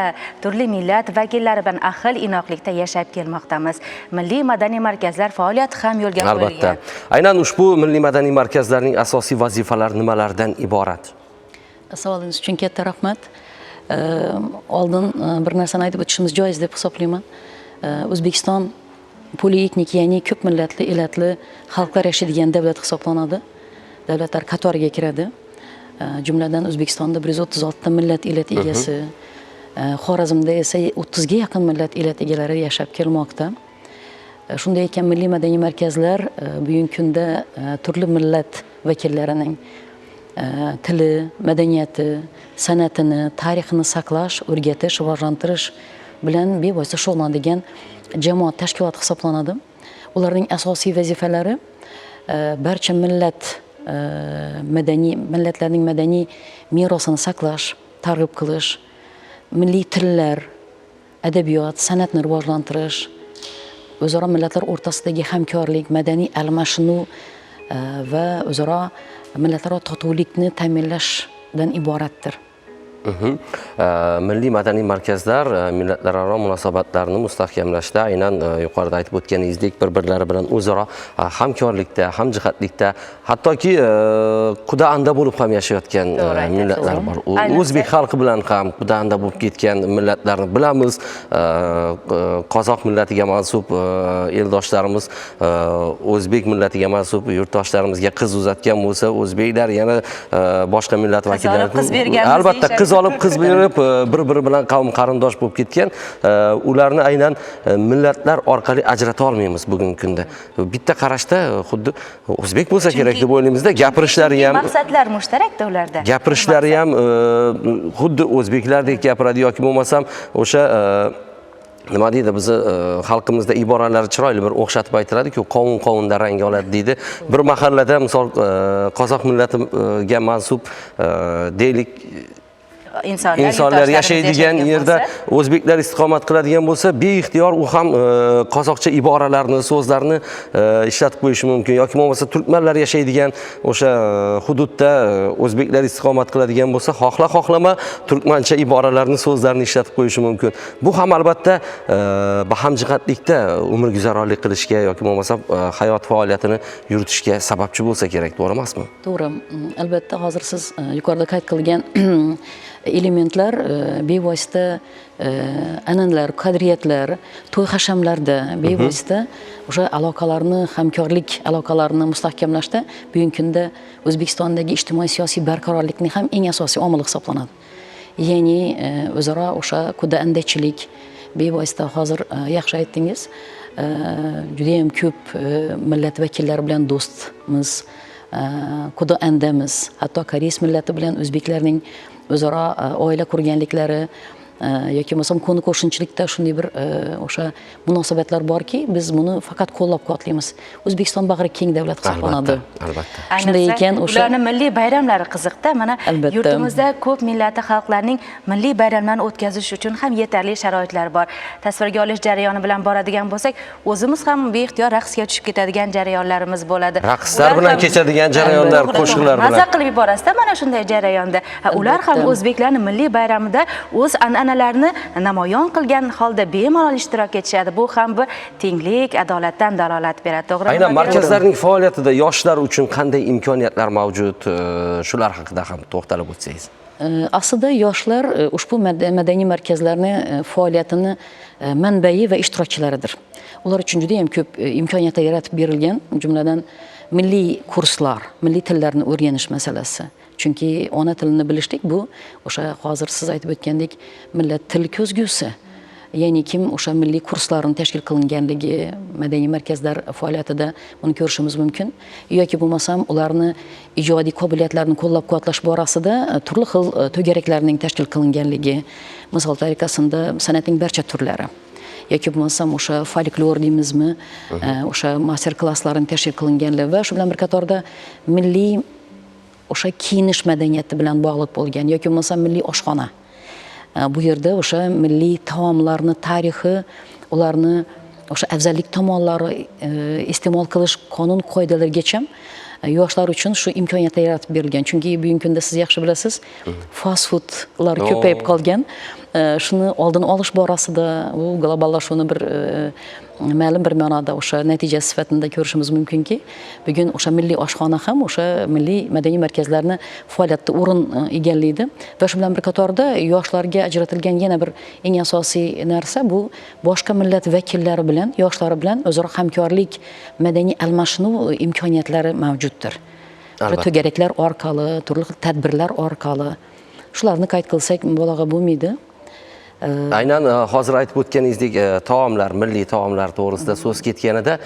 turli millat vakillari bilan ahil inoqlikda yashab kelmoqdamiz. Milliy madaniy markazlar faoliyati ham yo'lga qo'yilgan. Albatta. Aynan ushbu milliy madaniy markazlarning asosiy vazifalari nimalardan iborat? Savolingiz uchun katta rahmat. Oldin bir narsani aytib o'tishimiz joiz deb hisoblayman. O'zbekiston polietnik, ya'ni ko'p millatli, elatli xalqlar yashaydigan davlat hisoblanadi. Davlatlar qatoriga kiradi. Jumladan O'zbekistonda 136 ta millat elat egasi, Xorazmda esa 30 ga yaqin millat elat egalari yashab kelmoqda. Shunday ekan, milliy madaniy markazlar bugungi kunda turli millat vakillarining tili, madaniyati, san'atini, tarixini saqlash, o'rgatish, rivojlantirish bilan bevosita shug'ullanadigan jamoat tashkiloti hisoblanadi. Ularning asosiy vazifalari barcha millat madaniy millatlarning madaniy merosini saqlash, targ'ib qilish, milliy tillar, adabiyot, san'atni rivojlantirish, o'zaro millatlar o'rtasidagi hamkorlik, madaniy almashinuv va o'zaro millatlararo totuvlikni ta'minlashdan iboratdir. Milliy madaniy markazlar millatlararo munosabatlarni mustahkamlashda aynan yuqorida aytib o'tganingizdek bir-birlari bilan o'zaro hamkorlikda, hamjihatlikda, hattoki quda anda bo'lib ham yashayotgan millatlar bor. O'zbek xalqi bilan ham quda anda bo'lib ketgan millatlarni bilamiz. Qozoq millatiga mansub eldoshlarimiz o'zbek millatiga mansub yurtdoshlarimizga qiz uzatgan bo'lsa, o'zbeklar yana boshqa millat vakillari albatta qiz olib qiz berib bir-biri bilan qavm qarindosh bo'lib ketgan. Ularni aynan millatlar orqali ajrata olmaymiz bugungi kunda. Bitta qarashda xuddi o'zbek bo'lsa kerak deb o'ylaymizda, gapirishlari ham maqsadlar mushtarakda ularda. Gapirishlari ham xuddi o'zbeklardek gapiradi yoki bo'lmasam o'sha nima deydi, bizni xalqimizda iboralar chiroyli bir o'xshatib aytiladi-ku, qovun-qovunda rang oladi deydi. Bir mahallada misol qozoq millatiga mansub deylik insonlar yashaydigan yerda o'zbeklar istiqomat qiladigan bo'lsa, beixtiyor u ham qozoqcha iboralarni, so'zlarni ishlatib qo'yishi mumkin yoki bo'lmasa turkmanlar yashaydigan o'sha hududda o'zbeklar istiqomat qiladigan bo'lsa, xohla-xohlama turkmancha iboralarni, so'zlarni ishlatib qo'yishi mumkin. Bu ham albatta hamjihatlikda umrguzaronlik qilishga yoki bo'lmasa hayot faoliyatini yuritishga sababchi bo'lsa kerak, to'g'ri emasmi? To'g'ri. Albatta, hozir siz yuqorida qayd qilgan elementlar bevosita an'analar, qadriyatlar, to'y hashamlarda bevosita o'sha aloqalarni, hamkorlik aloqalarini mustahkamlashda bugungi kunda O'zbekistondagi ijtimoiy-siyosiy barqarorlikning ham eng asosiy omili hisoblanadi. Ya'ni o'zaro o'sha quda andachilik bevosita hozir yaxshi aytdingiz. Juda ham ko'p millat vakillari bilan do'stmiz, quda andamiz. Hatto koreys millati bilan o'zbeklarning o'zaro oila qurganliklari yoki bo'lmasam qo'ni qo'shnichilikda shunday bir o'sha munosabatlar borki, biz buni faqat qo'llab-quvvatlaymiz. O'zbekiston bag'ri keng davlat hisoblanadi. Albatta. Shunday ekan, ularning milliy bayramlari qiziqda. Mana yurtimizda ko'p millati xalqlarning milliy bayramlarini o'tkazish uchun ham yetarli sharoitlar bor. Tasvirga olish jarayoni bilan boradigan bo'lsak, o'zimiz ham beixtiyor raqsga tushib ketadigan jarayonlarimiz bo'ladi. Raqslar bilan kechadigan jarayonlar, qo'shiqlar bilan. Maza qilib yuborasiz-da mana shunday jarayonda. Ular ham o'zbeklarning milliy bayramida o'z an'analarini namoyon qilgan holda bemalol ishtirok etishadi. Bu ham bir tenglik, adolatdan dalolat beradi, to'g'rimi? Aynan markazlarning faoliyatida yoshlar uchun qanday imkoniyatlar mavjud? Shular haqida ham to'xtalib o'tsangiz. Aslida yoshlar ushbu madaniy markazlarning faoliyatini manbai va ishtirokchilaridir. Ular uchun juda ham ko'p imkoniyatlar yaratib berilgan, jumladan milliy kurslar, milliy tillarni o'rganish masalasi. Chunki ona tilini bilishlik bu o'sha hozir siz aytib o'tgandek millat til ko'zgusi. Ya'ni kim o'sha milliy kurslarni tashkil qilinganligi, madaniy markazlar faoliyatida buni ko'rishimiz mumkin. Yoki bo'lmasam ularni ijodiy qobiliyatlarini qo'llab-quvvatlash borasida turli xil to'garaklarning tashkil qilinganligi, misol tariqasida san'atning barcha turlari yoki bo'lmasam o'sha folklor deymizmi, o'sha master klasslarini tashkil qilinganligi va shu bilan bir qatorda milliy o'sha kiyinish madaniyati bilan bog'liq bo'lgan yoki bo'lmasa milliy oshxona. Bu yerda o'sha milliy taomlarni tarixi, ularni o'sha afzallik tomonlari, iste'mol qilish qonun qoidalarigacha yoshlar uchun shu imkoniyatlar yaratib berilgan. Chunki bugungi kunda siz yaxshi bilasiz, fast foodlar ko'payib qolgan. Shuni oldini olish borasida u globallashuvni bir ma'lum bir ma'noda o'sha natija sifatida ko'rishimiz mumkinki, bugun o'sha milliy oshxona ham o'sha milliy madaniy markazlarni faoliyatda o'rin egallaydi va shu bilan bir qatorda yoshlarga ajratilgan yana bir eng asosiy narsa bu boshqa millat vakillari bilan, yoshlari bilan o'zaro hamkorlik, madaniy almashinuv imkoniyatlari mavjuddir. To'garaklar orqali, turli xil tadbirlar orqali shularni qayd qilsak mubolag'a bo'lmaydi. Aynan hozir aytib o'tganingizdek taomlar, milliy taomlar to'g'risida so'z ketganida,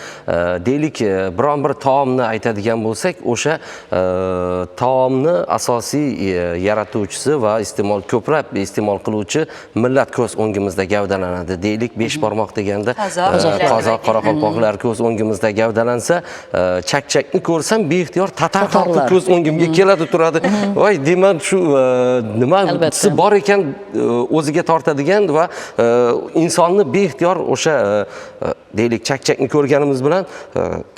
deylik biron bir taomni aytadigan bo'lsak, o'sha taomni asosiy yaratuvchisi va ko'plab iste'mol qiluvchi millat ko'z o'ngimizda gavdalanadi. Deylik, besh barmoq deganda qozoq, qoraqalpoqlar ko'z o'ngimizda gavdalansa, chakchakni ko'rsam beixtiyor tatar xalqi ko'z o'ngimga keladi turadi. Voy, demak shu nimasi bor ekan o'ziga tortadigan va insonni beixtiyor o'sha deylik chakchakni ko'rganimiz bilan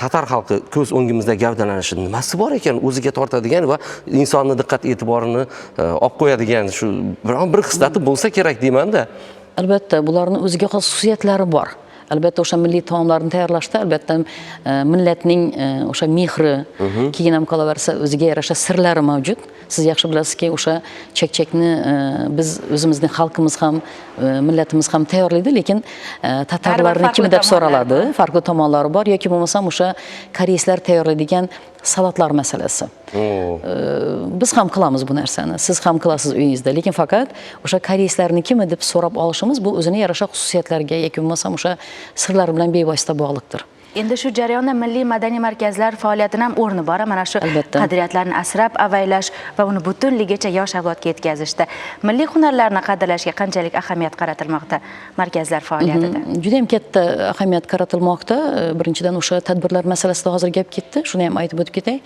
tatar xalqi ko'z o'ngimizda gavdalanishi nimasi bor ekan o'ziga tortadigan va insonni diqqat e'tiborini olib qo'yadigan shu biron bir xislati bo'lsa kerak deyman-da. Albatta, bularning o'ziga xos xususiyatlari bor. Albatta o'sha milliy taomlarni tayyorlashda albatta millatning o'sha mehri, keyin ham qolaversa o'ziga yarasha sirlari mavjud. Siz yaxshi bilasizki, o'sha chakchakni biz o'zimizning xalqimiz ham, millatimiz ham tayyorlaydi, lekin tatarlarnikimi deb so'raladi. Farqli tomonlari bor yoki bo'lmasam o'sha koreyslar tayyorlaydigan salatlar masalasi. Biz ham qilamiz bu narsani, siz ham qilasiz uyingizda, lekin faqat o'sha koreyslarnikimi deb so'rab olishimiz bu o'zini yarasha xususiyatlarga yoki bo'lmasam o'sha sirlar bilan bevosita bog'liqdir. Endi shu jarayonda milliy madaniy markazlar faoliyatining ham o'rni bor, mana shu qadriyatlarni asrab avaylash va uni butunligicha yosh avlodga yetkazishda milliy hunarlarni qadrlashga qanchalik ahamiyat qaratilmoqda markazlar faoliyatida? Juda ham katta ahamiyat qaratilmoqda. Birinchidan o'sha tadbirlar masalasida hozir gap ketdi, shuni ham aytib o'tib ketay.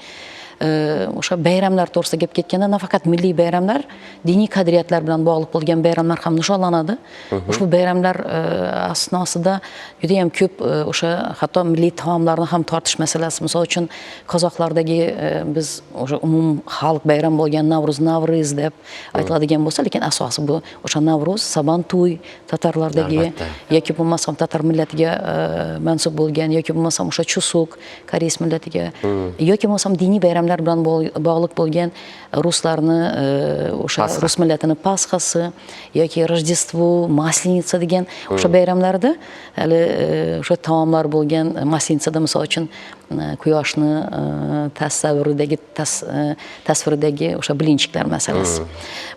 O'sha bayramlar to'g'risida gap ketganda nafaqat milliy bayramlar, diniy qadriyatlar bilan bog'liq bo'lgan bayramlar ham nishonlanadi. Ushbu bayramlar asnosida juda ham ko'p o'sha hatto milliy taomlarni ham tortish masalasi. Misol uchun qozoqlardagi biz o'sha umum xalq bayram bo'lgan Navro'z deb aytiladigan bo'lsa, lekin asosi bu o'sha Navro'z, Sabantuy, tatarlardagi yoki bo'lmasam tatar millatiga mansub bo'lgan yoki bo'lmasam o'sha Chusuk, koreys millatiga yoki bo'lmasam diniy bayramlar bilan bog'liq bo'lgan ruslarni o'sha rus millatining Pasxasi yoki Rojdestvo, Maslenitsa degan o'sha bayramlarda hali o'sha taomlar bo'lgan. Maslenitsada misol uchun quyoshni tasviridagi o'sha bilinchiklar masalasi.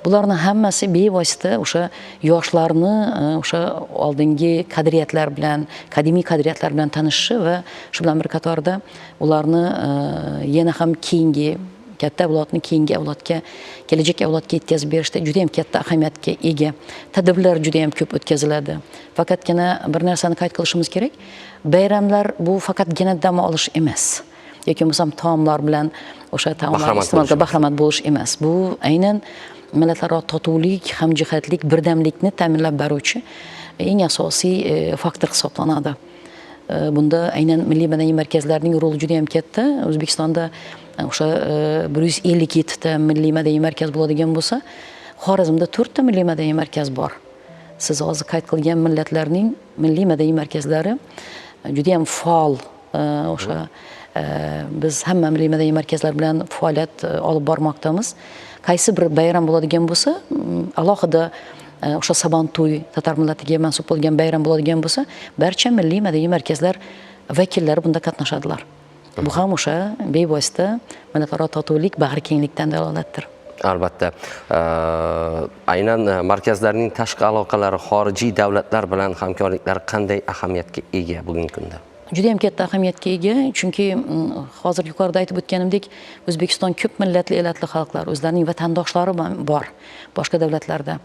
Bularning hammasi bevosita o'sha yoshlarni o'sha oldingi qadriyatlar bilan, qadimiy qadriyatlar bilan tanishishi va shu bilan bir qatorda ularni yana ham keyingi katta avlodni keyingi avlodga, kelajak avlodga yetkazib berishda juda ham katta ahamiyatga ega. Tadbirlar juda ham ko'p o'tkaziladi. Faqatgina bir narsani qayd qilishimiz kerak. Bayramlar bu faqatgina dam olish emas. Yoki bo'lmasam taomlar bilan o'sha taomlar iste'molga bahramand bo'lish emas. Bu aynan millatlararo totuvlik, hamjihatlik, birdamlikni ta'minlab beruvchi eng asosiy faktor hisoblanadi. Bunda aynan milliy madaniy markazlarning roli juda ham katta. O'zbekistonda o'sha 157 ta milliy madaniy markaz bo'ladigan bo'lsa, Xorazmda 4 ta milliy madaniy markaz bor. Siz hozir qayd qilgan millatlarning milliy madaniy markazlari juda ham faol. O'sha biz hamma milliy madaniy markazlar bilan faoliyat olib bormoqdamiz. Qaysi bir bayram bo'ladigan bo'lsa, alohida o'sha Sabantuy tatar millatiga mansub bo'lgan bayram bo'ladigan bo'lsa, barcha milliy madaniy markazlar vakillari bunda qatnashadilar. Bu ham o'sha bevosita millatlararo totuvlik, bag'rikenglikdan dalolatdir. Albatta. Aynan markazlarning tashqi aloqalari xorijiy davlatlar bilan hamkorliklar qanday ahamiyatga ega bugungi kunda? Juda ham katta ahamiyatga ega, chunki hozir yuqorida aytib o'tganimdek, O'zbekiston ko'p millatli elatli xalqlar, o'zlarining vatandoshlari bor boshqa davlatlarda.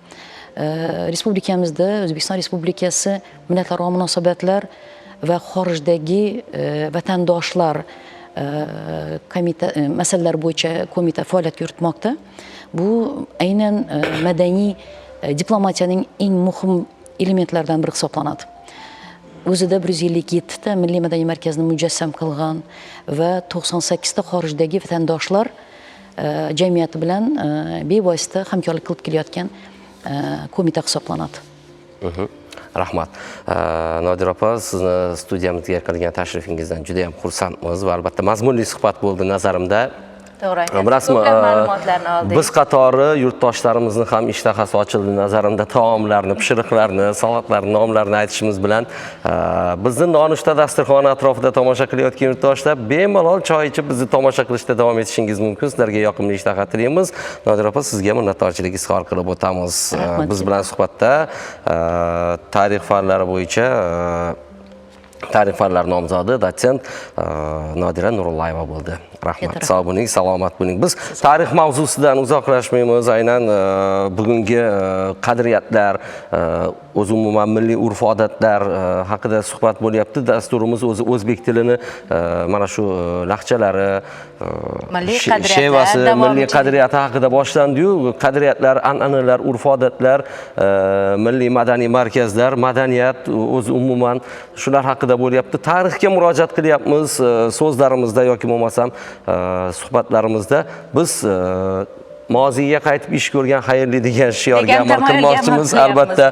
Respublikamizda O'zbekiston Respublikasi millatlararo munosabatlar va xorijdagi vatandoshlar masalalar bo'yicha qo'mita faoliyat yuritmoqda. Bu aynan madaniy diplomatiyaning eng muhim elementlaridan biri hisoblanadi. O'zida 157 ta milliy madaniy markazni mujassam qilgan va 98 ta xorijdagi vatandoshlar jamiyati bilan bevosita hamkorlik qilib kelayotgan qo'mita hisoblanadi. Rahmat. Nodir opa, sizni studiyamizga qilgan tashrifingizdan juda ham xursandmiz va albatta mazmunli suhbat bo'ldi nazarimda. To'g'ri aytasiz. Bilasizmi, Ko'plab ma'lumotlarni oldik. biz qatori yurtdoshlarimizni ham ishtahasi ochildi. Nazarimda taomlarni, pishiriqlarni, salatlarni nomlarini aytishimiz bilan bizni nonushta dasturxoni atrofida tomosha qilayotgan yurtdoshlar bemalol choy ichib bizni tomosha qilishda davom etishingiz mumkin. Sizlarga yoqimli ishtaha tilaymiz. Nodira opa, sizga minnatdorchilik izhor qilib o'tamiz. Biz bilan suhbatda tarix fanlari bo'yicha tarix fanlari nomzodi dotsent Nodira Nurullayeva bo'ldi. Rahmat, sog' bo'ling, salomat bo'ling. Biz tarix mavzusidan uzoqlashmaymiz. Aynan bugungi qadriyatlar, o'z umuman milliy urf-odatlar haqida suhbat bo'lyapti. Dasturimiz o'zi o'zbek tilini mana shu lahjalari, shevasi, milliy qadriyati haqida boshlandi-yu, qadriyatlar, an'analar, urf-odatlar, milliy madaniy markazlar, madaniyat, o'zi umuman shular haqida bo'lyapti. Tarixga murojaat qilyapmiz so'zlarimizda yoki bo'lmasam suhbatlarimizda. Biz moziga qaytib ish ko'rgan xayrli degan shiorga amal qilmoqchimiz. Albatta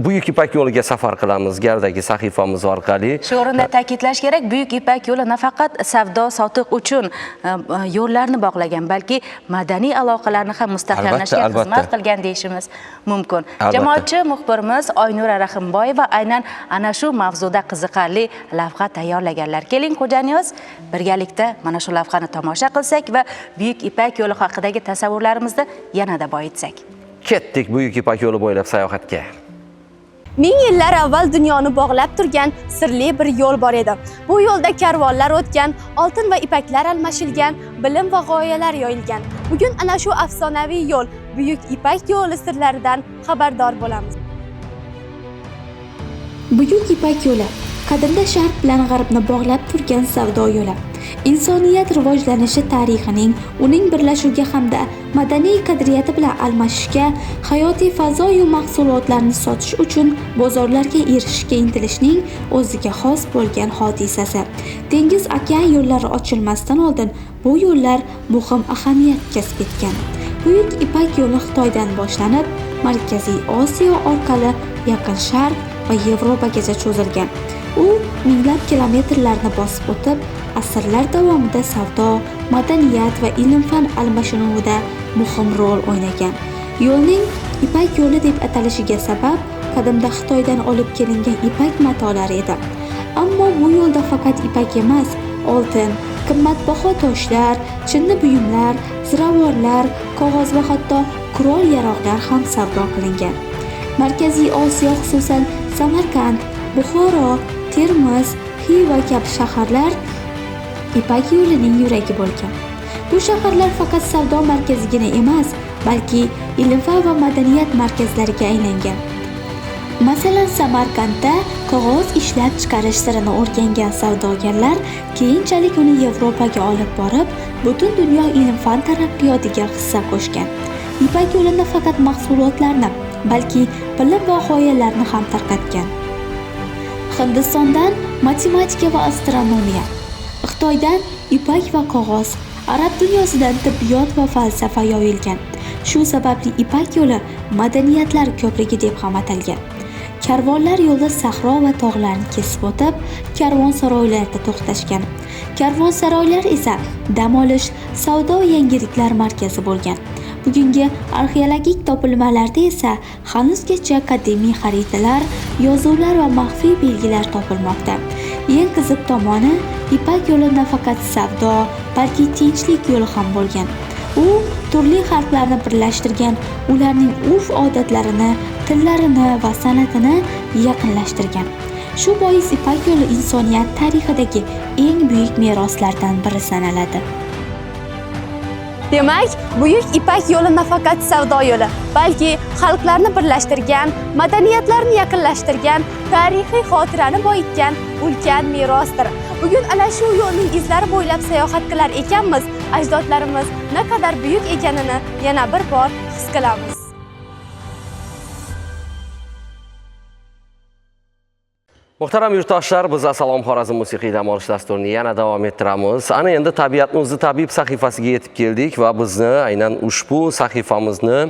Buyuk Ipak yo'liga safar qilamiz galdagi sahifamiz orqali. Shu o'rinda ta'kidlash kerak, Buyuk Ipak yo'li nafaqat savdo sotiq uchun yo'llarni bog'lagan, balki madaniy aloqalarni ham mustahkamlashga xizmat qilgan deyishimiz mumkin. Jamoatchi muxbirimiz Oynura Rahimboyeva aynan ana shu mavzuda qiziqarli lavha tayyorlaganlar. Keling Xo'janiyoz, birgalikda mana shu lavhani tomosha qilsak va Buyuk Ipak yo'li haqidagi tasavvurlarimizni yanada boyitsak. Ketdik Buyuk Ipak yo'li bo'ylab sayohatga. Ming yillar avval dunyoni bog'lab turgan sirli bir yo'l bor edi. Bu yo'lda karvonlar o'tgan, oltin va ipaklar almashilgan, bilim va g'oyalar yoyilgan. Bugun ana shu afsonaviy yo'l, Buyuk Ipak yo'li sirlaridan xabardor bo'lamiz. Buyuk Ipak yo'li qadimda Sharq bilan G'arbni bog'lab turgan savdo yo'li. Insoniyat rivojlanishi tarixining uning birlashuvga hamda madaniy qadriyati bilan almashishga, hayotiy fazoyu mahsulotlarni sotish uchun bozorlarga erishishga intilishning o'ziga xos bo'lgan hodisasi. Dengiz okean yo'llari ochilmasdan oldin bu yo'llar muhim ahamiyat kasb etgan. Buyuk Ipak yo'li Xitoydan boshlanib, Markaziy Osiyo orqali Yaqin Sharq va Yevropagacha cho'zilgan. U minglab kilometrlarni bosib o'tib, asrlar davomida savdo, madaniyat va ilm-fan almashinuvida muhim rol o'ynagan. Yo'lning Ipak yo'li deb atalishiga sabab qadimda Xitoydan olib kelingan ipak matolari edi. Ammo bu yo'lda faqat ipak emas, oltin, qimmatbaho toshlar, chinni buyumlar, ziravorlar, qog'oz va hatto qurol-yarog'lar ham savdo qilingan. Markaziy Osiyo, xususan Samarqand, Buxoro, Termiz, Xiva kabi shaharlar Ipak yo'lining yuragi bo'lgan. Bu shaharlar faqat savdo markazigina emas, balki ilm-fan va madaniyat markazlariga aylangan. Masalan, Samarqandda qog'oz ishlab chiqarish sirini o'rgangan savdogarlar keyinchalik uni Yevropaga olib borib, butun dunyo ilm-fan taraqqiyotiga hissa qo'shgan. Ipak yo'lini faqat mahsulotlarni, balki bilim va g'oyalarni ham tarqatgan. Hindistondan matematika va astronomiya, Xitoydan ipak va qog'oz, arab dunyosidan tibbiyot va falsafa yoyilgan. Shu sababli Ipak yo'li madaniyatlar ko'prigi deb ham atalgan. Karvonlar yo'lda sahro va tog'larni kesib o'tib, karvonsaroylarda to'xtashgan. Karvonsaroylar esa dam olish, savdo, yangiliklar markazi bo'lgan. Bugungi arxeologik topilmalarda esa hanuzgacha qadimiy xaritalar, yozuvlar va maxfiy belgilar topilmoqda. Eng qiziq tomoni, Ipak yo'li nafaqat savdo, balki tinchlik yo'li ham bo'lgan. U turli xalqlarni birlashtirgan, ularning urf-odatlarini, tillarini va san'atini yaqinlashtirgan. Shu bois Ipak yo'li insoniyat tarixidagi eng buyuk meroslardan biri sanaladi. Demak, Buyuk Ipak yo'li nafaqat savdo yo'li, balki xalqlarni birlashtirgan, madaniyatlarni yaqinlashtirgan, tarixiy xotirani boyitgan ulkan merosdir. Bugun ana shu yo'lning izlari bo'ylab sayohat qilar ekanmiz, ajdodlarimiz naqadar buyuk ekanini yana bir bor his qilamiz. Muhtaram yurtdoshlar, biz Assalom Xorazm musiqiy dam olish dasturini yana davom ettiramiz. Ana endi tabiatni o'zi tabib sahifasiga yetib keldik va bizni aynan ushbu sahifamizni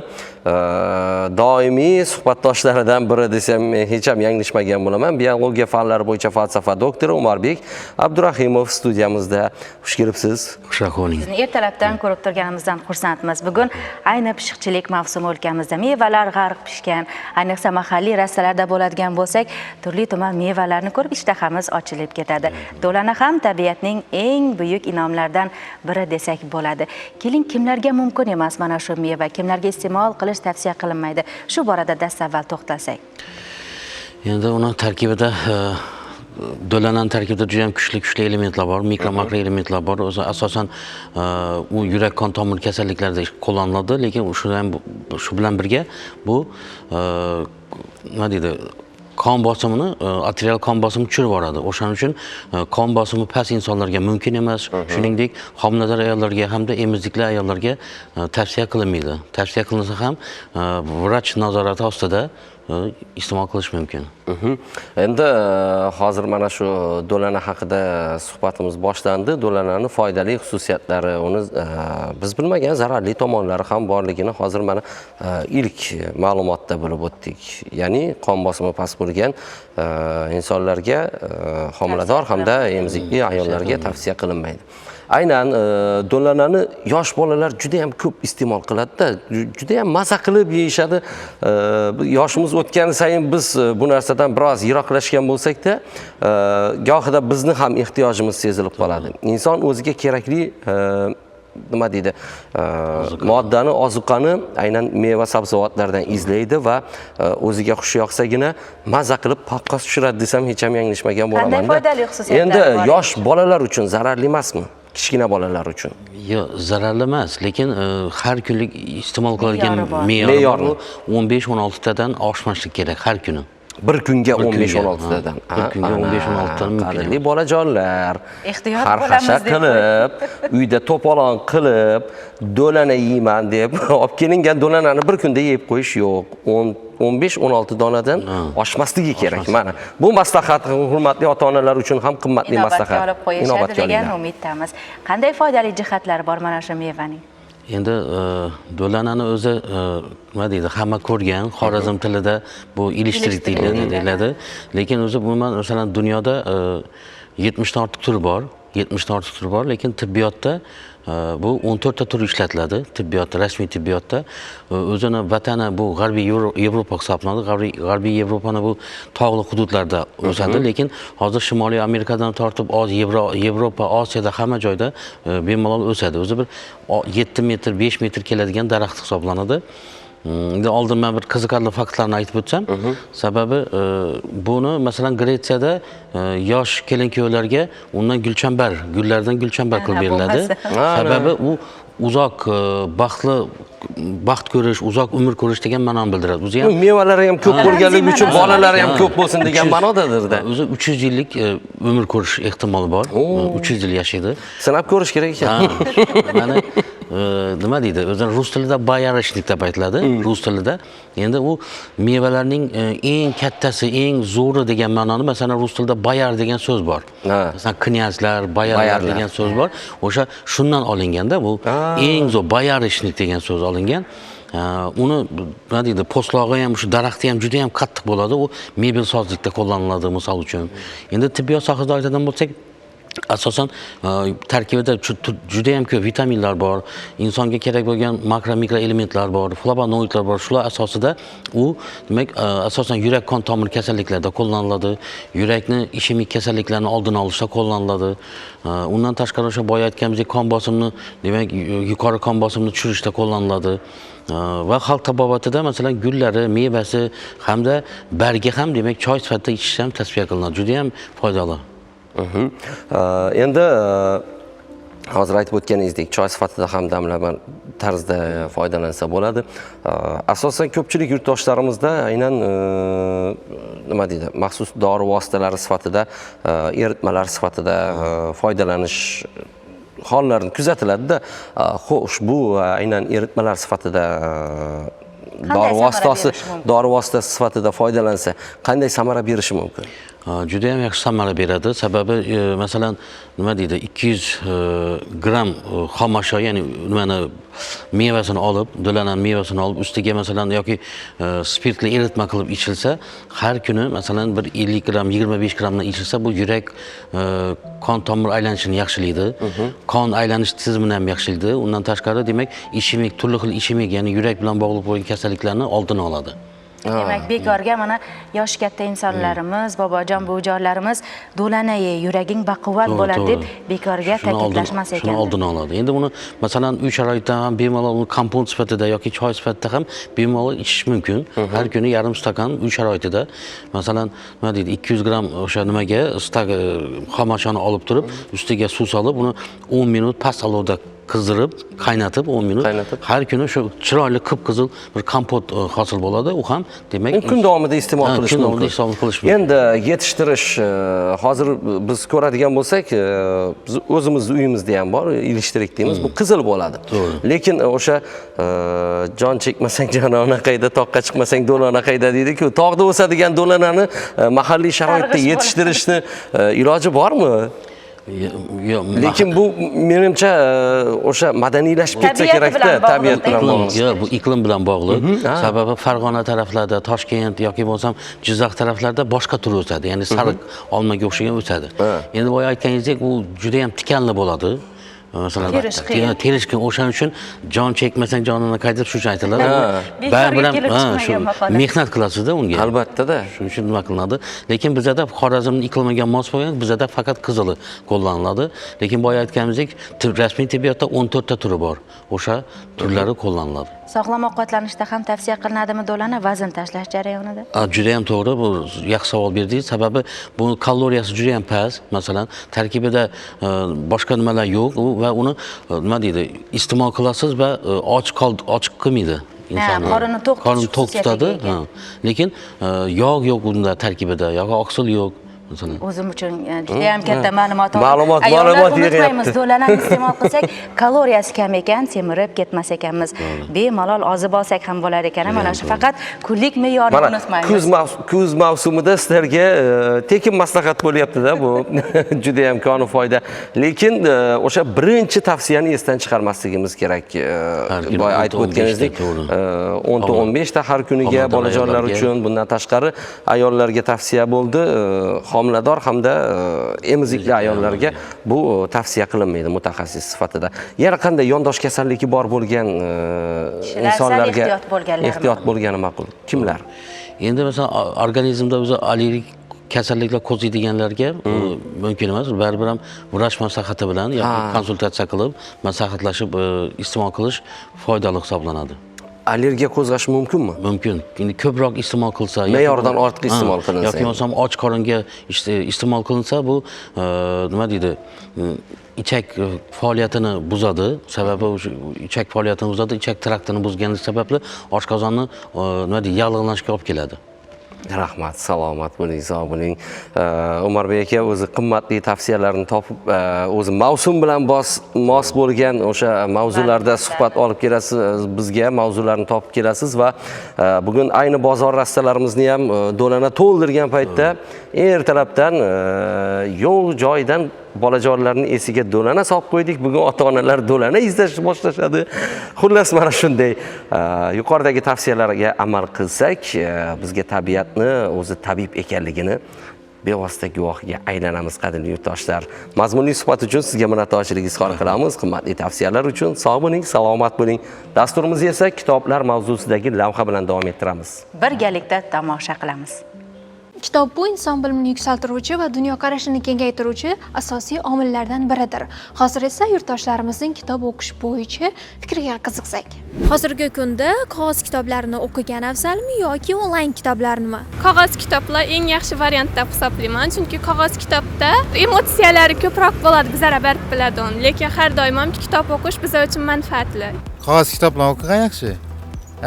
doimiy suhbatdoshlaridan biri desam hech ham yanglishmagan bo'laman. Biologiya fanlari bo'yicha falsafa doktori Umarbek Abdurahimov studiyamizda. Xush kelibsiz. Xushroq bo'ling. Sizni ertalabdan ko'rib turganimizdan xursandmiz. Bugun ayni pishiqchilik mavsumi o'lkamizda mevalar g'arq pishgan, ayniqsa mahalliy rastalarda bo'ladigan bo'lsak, turli tuman mevalarni ko'rib ishtahamiz ochilib ketadi. Do'lana ham tabiatning eng buyuk inomlaridan biri desak bo'ladi. Keling, kimlarga mumkin emas mana shu meva, kimlarga iste'mol qilish tavsiya qilinmaydi? Shu borada dastavval to'xtalsak. Endi uni tarkibida do'laning tarkibida juda ham kuchli elementlar bor, mikro makro elementlar bor. O'zi asosan u yurak qon tomir kasalliklarida qo'llaniladi, lekin shu bilan birga bu nima deydi, qon bosimini, arterial qon bosimini tushirib yuboradi. O'shaning uchun qon bosimi past insonlarga mumkin emas, shuningdek homilador ayollarga hamda emizikli ayollarga tavsiya qilinmaydi. Tavsiya qilinsa ham vrach nazorati ostida iste'mol qilish mumkin. Endi hozir mana shu do'lana haqida suhbatimiz boshlandi. Do'lananing foydali xususiyatlari, uni biz bilmagan zararli tomonlari ham borligini hozir mana ilk ma'lumotda bilib o'tdik. Ya'ni qon bosimi past bo'lgan insonlarga, homilador hamda emizikli ayollarga tavsiya qilinmaydi. Aynan do'lanani yosh bolalar juda ham ko'p iste'mol qiladi-da, juda ham maza qilib yeyishadi. Yoshimiz o'tgani sayin biz bu narsadan biroz yiroqlashgan bo'lsak-da, gohida bizni ham ehtiyojimiz sezilib qoladi. Inson o'ziga kerakli nima deydi, moddani, ozuqani aynan meva sabzavotlardan izlaydi va o'ziga xushi yoqsagina maza qilib paqqos tushiradi desam hech ham yanglishmagan bo'laman. Qanday foydali xususiyatlari bor? Endi yosh bolalar uchun zararli emasmi? Kichkina bolalar uchun. Yo'q, zararli emas, lekin har kunlik iste'mol qiladigan me'yor 15-16 tadan oshmaslik kerak har kuni. Bir kunga 15-16 tadan. Bir kunga 15-16 tadan mumkin. Qadrli bolajonlar, ehtiyot xarxasha qilib, uyda to'polon qilib, do'lana yeyman deb olib kelingan do'lanani bir kunda yeb qo'yish yo'q. 15-16 donadan oshmasligi kerak. Mana bu maslahat hurmatli ota-onalar uchun ham qimmatli maslahat. Inobatga olib qo'yishadi degan umiddamiz. Qanday foydali jihatlari bor mana shu mevaning? Endi do'lanani o'zi nima deydi, hamma ko'rgan, Xorazm tilida bu ilishtirik deyiladi. Lekin o'zi umuman masalan dunyoda 70 dan ortiq turi bor. 70 dan ortiq turi bor, lekin tibbiyotda bu 14 ta tur ishlatiladi. Tibbiyotda, rasmiy tibbiyotda o'zini vatani bu G'arbiy Yevropa hisoblanadi. G'arbiy Yevropani bu tog'li hududlarda o'sadi, lekin hozir Shimoliy Amerikadan tortib Yevropa, Osiyoda hamma joyda bemalol o'sadi. O'zi bir 7 metr, 5 metr keladigan daraxt hisoblanadi. Oldin men bir qiziqarli faktlarni aytib o'tsam, sababi buni masalan Gretsiyada yosh kelin-kuyovlarga undan gullardan gulchambar qilib beriladi. Sababi u uzoq baxt ko'rish, uzoq umr ko'rish degan ma'noni bildiradi. O'zi ham mevalari ham ko'p bo'lganligi uchun bolalari ham ko'p bo'lsin degan ma'nodadir-da. O'zi 300 yillik umr ko'rish ehtimoli bor. 300 yil yashaydi. Sinab ko'rish kerak ekan. Mana nima deydi, o'zini rus tilida bayarishlik deb aytiladi, rus tilida. Endi u mevalarning eng kattasi, eng zo'ri degan ma'noni, masalan rus tilida bayar degan so'z bor. Masalan knyazlar, bayarlar degan so'z bor. O'sha shundan olinganda bu eng zo'r bayarishlik degan so'z olingan. Uni nima deydi, po'stlog'i ham, shu daraxti ham juda ham qattiq bo'ladi. U mebel sozlikda qo'llaniladi misol uchun. Endi tibbiyot sohasida aytadigan bo'lsak, asosan tarkibida juda ham ko'p vitaminlar bor, insonga kerak bo'lgan makro mikro elementlar bor, flavonoidlar bor. Shular asosida u demak asosan yurak qon tomir kasalliklarida qo'llaniladi, yurakni ishemik kasalliklarni oldini olishda qo'llaniladi. Undan tashqari o'sha boya aytganimizdek qon bosimini, demak yuqori qon bosimini tushirishda qo'llaniladi. Va xalq tabobatida masalan gullari, mevasi hamda bargi ham demak choy sifatida ichish ham tavsiya qilinadi. Juda ham foydali. Endi hozir aytib o'tganingizdek choy sifatida ham damlagan tarzda foydalansa bo'ladi. Asosan ko'pchilik yurtdoshlarimizda aynan nima deydi, maxsus dori vositalari sifatida, eritmalar sifatida foydalanish hollarini kuzatiladi-da. Xo'sh, bu aynan eritmalar sifatida dori vositasi sifatida foydalansa qanday samara berishi mumkin? juda ham yaxshi samara beradi. Sababi masalan nima deydi 200 gram xomashyo, ya'ni nimani mevasini olib, do'lanan mevasini olib ustiga masalan yoki spirtli eritma qilib ichilsa, har kuni masalan bir 50 gram, 25 gramdan ichilsa bu yurak qon tomir aylanishini yaxshilaydi. Qon aylanish tizimini ham yaxshilaydi. Undan tashqari demak, ishemik, turli xil ishemik, ya'ni yurak bilan bog'liq bo'lgan kasalliklarni oldini oladi. Demak, bekorga mana yosh katta insonlarimiz, bobojon, buvijonlarimiz do'lana ye, yuraging baquvvat bo'ladi deb bekorga ta'kidlashmas ekan. Shuni oldini oladi. Endi buni masalan uy sharoitida ham bemalol kompot sifatida yoki choy sifatida ham bemalol ichish mumkin. Har kuni yarim stakan uy sharoitida masalan nima deydi 200 gram o'sha nimaga xomashyoni olib turib, ustiga suv solib, uni 10 minut past olovda qizdirib, qaynatib 10 minut har kuni shu chiroyli qip-qizil bir kompot hosil bo'ladi. U ham demak kun davomida iste'mol qilish mumkin. Endi yetishtirish hozir biz ko'radigan bo'lsak, biz o'zimiz uyimizda ham bor, ilishtirik deymiz. Bu qizil bo'ladi. Lekin o'sha jon chekmasang jonona qayda, toqqa chiqmasang do'lona qayda deydi-ku. Tog'da o'sadigan do'lanani mahalliy sharoitda yetishtirishni iloji bormi? Lekin bu menimcha o'sha madaniylashib ketsa kerak-da, tabiat bilan bog'liq. Yo'q, bu iqlim bilan bog'liq. Sababi Farg'ona taraflarda, Toshkent yoki bo'lsam Jizzax taraflarida boshqa tur o'sadi, ya'ni sariq olmaga o'xshagan o'sadi. Endi boya aytganingizdek, u juda ham tikanli bo'ladi. Masalan, terish qiyin. O'shaning uchun jon chekmasang jonini qayda shu uchun aytiladi. Bilan shu mehnat qilasizda unga. Albatta-da. Shuning uchun nima qilinadi? Lekin bizda Xorazmning iqlimiga mos bo'lgan, bizda faqat qizili qo'llaniladi. Lekin boya aytganimizdek, rasmiy tibbiyotda 14 ta turi bor. O'sha turlari qo'llaniladi. Sog'lom ovqatlanishda ham tavsiya qilinadimi do'lana vazn tashlash jarayonida? Juda ham to'g'ri, bu yaxshi savol berdingiz. Sababi bu kaloriyasi juda ham past. Masalan, tarkibida boshqa nimalar yo'q va uni nima deydi, iste'mol qilasiz va ochiq qilmaydi insonni. Qorinni to'q tutadi. Lekin yog' yo'q unda tarkibida, yoki oqsil yo'q. O'zim uchun juda ham katta ma'lumot oldim. Ma'lumot yig'yapmiz. Do'lanani iste'mol qilsak, kaloriyasi kam ekan, semirib ketmas ekanmiz. Bemalol ozib olsak ham bo'lar ekan. Mana shu faqat kunlik me'yorni unutmaymiz. Kuz mavsumida sizlarga tekin maslahat bo'lyapti-da, bu juda ham koni foyda. Lekin o'sha birinchi tavsiyani esdan chiqarmasligimiz kerak. Boya aytib o'tganingizdek, 10-15 ta har kuniga bolajonlar uchun, bundan tashqari ayollarga tavsiya bo'ldi. Homilador hamda emizikli ayollarga bu tavsiya qilinmaydi mutaxassis sifatida. Yana qanday yondosh kasalligi bor bo'lgan insonlarga ehtiyot bo'lgani ma'qul? Kimlar? Endi masalan organizmda o'zi allergik kasalliklar qo'zg'aydiganlarga mumkin emas. Baribir ham vrach maslahati bilan yoki konsultatsiya qilib, maslahatlashib iste'mol qilish foydali hisoblanadi. Allergiya qo'zg'ashi mumkinmi? Mumkin. Endi ko'proq iste'mol qilsa, me'yordan ortiq iste'mol qilinsa, yoki bo'lmasam och qoringa iste'mol qilinsa, bu nima deydi, ichak faoliyatini buzadi. Sababi o'sha ichak faoliyatini buzadi, ichak traktini buzganligi sababli oshqozonni nima deydi, yallig'lanishga olib keladi. Rahmat, salomat bo'ling, sog' bo'ling. Umarbek aka o'zi qimmatli tavsiyalarni topib, o'zi mavsum bilan mos bo'lgan o'sha mavzularda suhbat olib kelasiz, bizga mavzularni topib kelasiz va bugun ayni bozor rastalarimizni ham do'lana to'ldirgan paytda ertalabdan yo'q joydan bolajonlarning esiga do'lana solib qo'ydik. Bugun ota-onalar do'lana izlashni boshlashadi. Xullas mana shunday yuqoridagi tavsiyalarga amal qilsak, bizga tabiatni o'zi tabib ekanligini bevosita guvohiga aylanamiz. Qadrli yurtdoshlar, mazmunli suhbat uchun sizga minnatdorchilik izhor qilamiz. Qimmatli tavsiyalar uchun sog' bo'ling, salomat bo'ling. Dasturimizni esa kitoblar mavzusidagi lavha bilan davom ettiramiz. Birgalikda tomosha qilamiz. Kitob bu inson bilimini yuksaltiruvchi va dunyoqarashini kengaytiruvchi asosiy omillardan biridir. Hozir esa yurtdoshlarimizning kitob o'qish bo'yicha fikriga qiziqsak. Hozirgi kunda qog'oz kitoblarini o'qigan afzalmi yoki onlayn kitoblarnimi? Qog'oz kitoblar eng yaxshi variant deb hisoblayman, chunki qog'oz kitobda emotsiyalari ko'proq bo'ladi, bizlar barib biladi. Lekin har doim ham kitob o'qish biz uchun manfaatli. Qog'oz kitoblarni o'qigan yaxshi.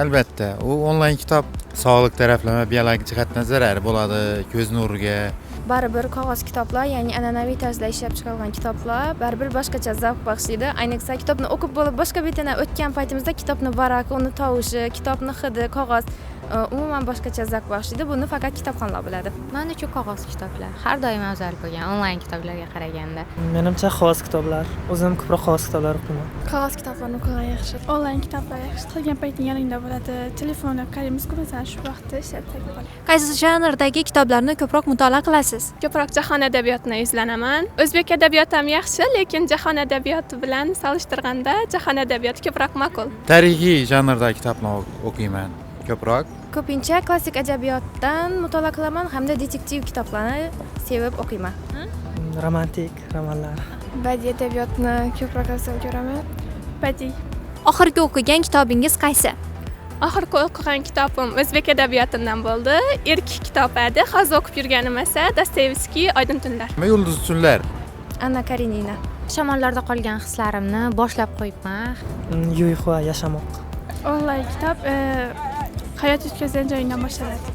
Albatta, u onlayn kitob sog'liq taraflama biologik jihatdan zarari bo'ladi, ko'z nuriga. Baribir qog'oz kitoblar, ya'ni an'anaviy tarzda ishlab chiqarilgan kitoblar baribir boshqacha zavq bag'ishlaydi. Ayniqsa kitobni o'qib bo'lib boshqa betidan o'tgan paytimizda kitobni varaqi, uni tovushi, kitobni hidi, qog'oz umuman boshqacha zavq bag'ishlaydi. Buni faqat kitobxonlar biladi. Men uchun qog'oz kitoblar har doim afzal bo'lgan onlayn kitoblarga qaraganda. Menimcha qog'oz kitoblar. O'zim ko'proq qog'oz kitoblar o'qiyman. Qog'oz kitoblarni o'qigan yaxshi. Onlayn kitoblar yaxshi. Qilgan payting yoningda bo'ladi. Telefonni qaraymiz-ku, masalan, shu vaqtda ishlatsak bo'ladi. Qaysi janrdagi kitoblarni ko'proq mutolaa qilasiz? Ko'proq jahon adabiyotini izlanaman. O'zbek adabiyoti ham yaxshi, lekin jahon adabiyoti bilan solishtirganda jahon adabiyoti ko'proq ma'qul. Tarixiy janrdagi kitoblarni o'qiyman ko'proq. Ko'pincha klassik adabiyotdan mutolaa qilaman hamda detektiv kitoblarni sevib o'qiyman. Romantik romanlar. Badiiy adabiyotni ko'proq afzal ko'raman. Badiiy. Oxirgi o'qigan kitobingiz qaysi? Oxirgi o'qigan kitobim o'zbek adabiyotidan bo'ldi. Ilk kitob edi. Hozir o'qib yurganim esa Dostoyevskiy Oydin tunlar. Yulduz tunlar. Anna Karenina. Shamollarda qolgan hislarimni boshlab qo'yibman. Yuyxua yashamoq. Onlayn kitob hayot o'tkazgan joyingdan boshlanadi.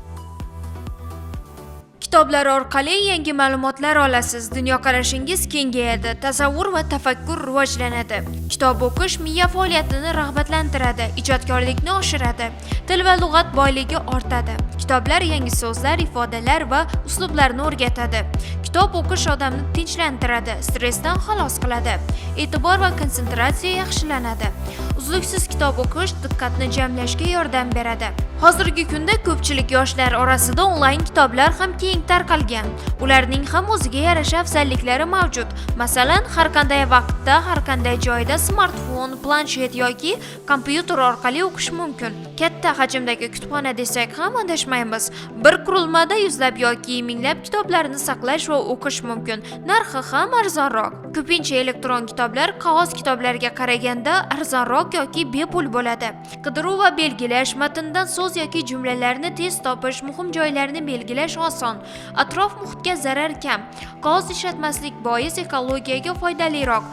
Kitoblar orqali yangi ma'lumotlar olasiz, dunyoqarashingiz kengayadi, tasavvur va tafakkur rivojlanadi. Kitob o'qish miya faoliyatini rag'batlantiradi, ijodkorlikni oshiradi, til va lug'at boyligi ortadi. Kitoblar yangi so'zlar, ifodalar va uslublarni o'rgatadi. Kitob o'qish odamni tinchlantiradi, stressdan xalos qiladi, e'tibor va konsentratsiya yaxshilanadi. Uzluksiz kitob o'qish diqqatni jamlashga yordam beradi. Hozirgi kunda ko'pchilik yoshlar orasida onlayn kitoblar ham keng tarqalgan. Ularning ham o'ziga yarasha afzalliklari mavjud. Masalan, har qanday vaqtda, har qanday joyda smartfon, planshet yoki kompyuter orqali o'qish mumkin. Katta hajmdagi kutubxona desak ham adashmaymiz. Bir qurilmada yuzlab yoki minglab kitoblarni saqlash va o'qish mumkin. Narxi ham arzonroq. Ko'pincha elektron kitoblar qog'oz kitoblarga qaraganda arzonroq yoki bepul bo'ladi. Qidiruv va belgilash, matndan so'z yoki jumlalarni tez topish, muhim joylarni belgilash oson. Atrof muhitga zarar kam. Qog'oz ishlatmaslik bois ekologiyaga foydaliroq.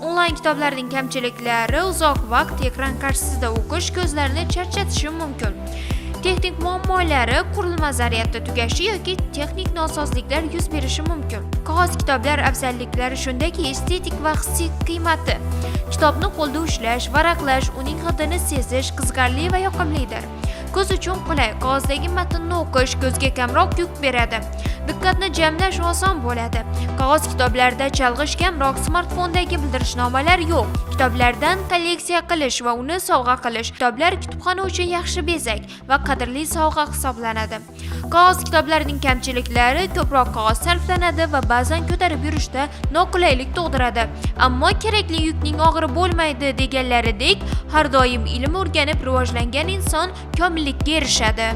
Onlayn kitoblarning kamchiliklari uzoq vaqt ekran qarshisida o'qish ko'zlarni charchatishi mumkin. Texnik muammolari, qurilma zaryadda tugashi yoki texnik nosozliklar yuz berishi mumkin. Qog'oz kitoblar afzalliklari shundaki, estetik va hissiy qiymati. Kitobni qo'lda ushlash, varaqlash, uning hidini sezish qiziqarli va yoqimlidir. Ko'z uchun qulay, qog'ozdagi matnni o'qish ko'zga kamroq yuk beradi. Diqqatni jamlash oson bo'ladi. Qog'oz kitoblarda chalg'ish kamroq, smartfondagi bildirishnomalar yo'q. Kitoblardan kolleksiya qilish va uni sovg'a qilish. Kitoblar kutubxona uchun yaxshi bezak va qadrli sovg'a hisoblanadi. Qog'oz kitoblarning kamchiliklari ko'proq qog'oz sarflanadi va ba'zan ko'tarib yurishda noqulaylik tug'diradi. Ammo kerakli yukning og'iri bo'lmaydi deganlaridek, har doim ilm o'rganib rivojlangan inson komillikka erishadi.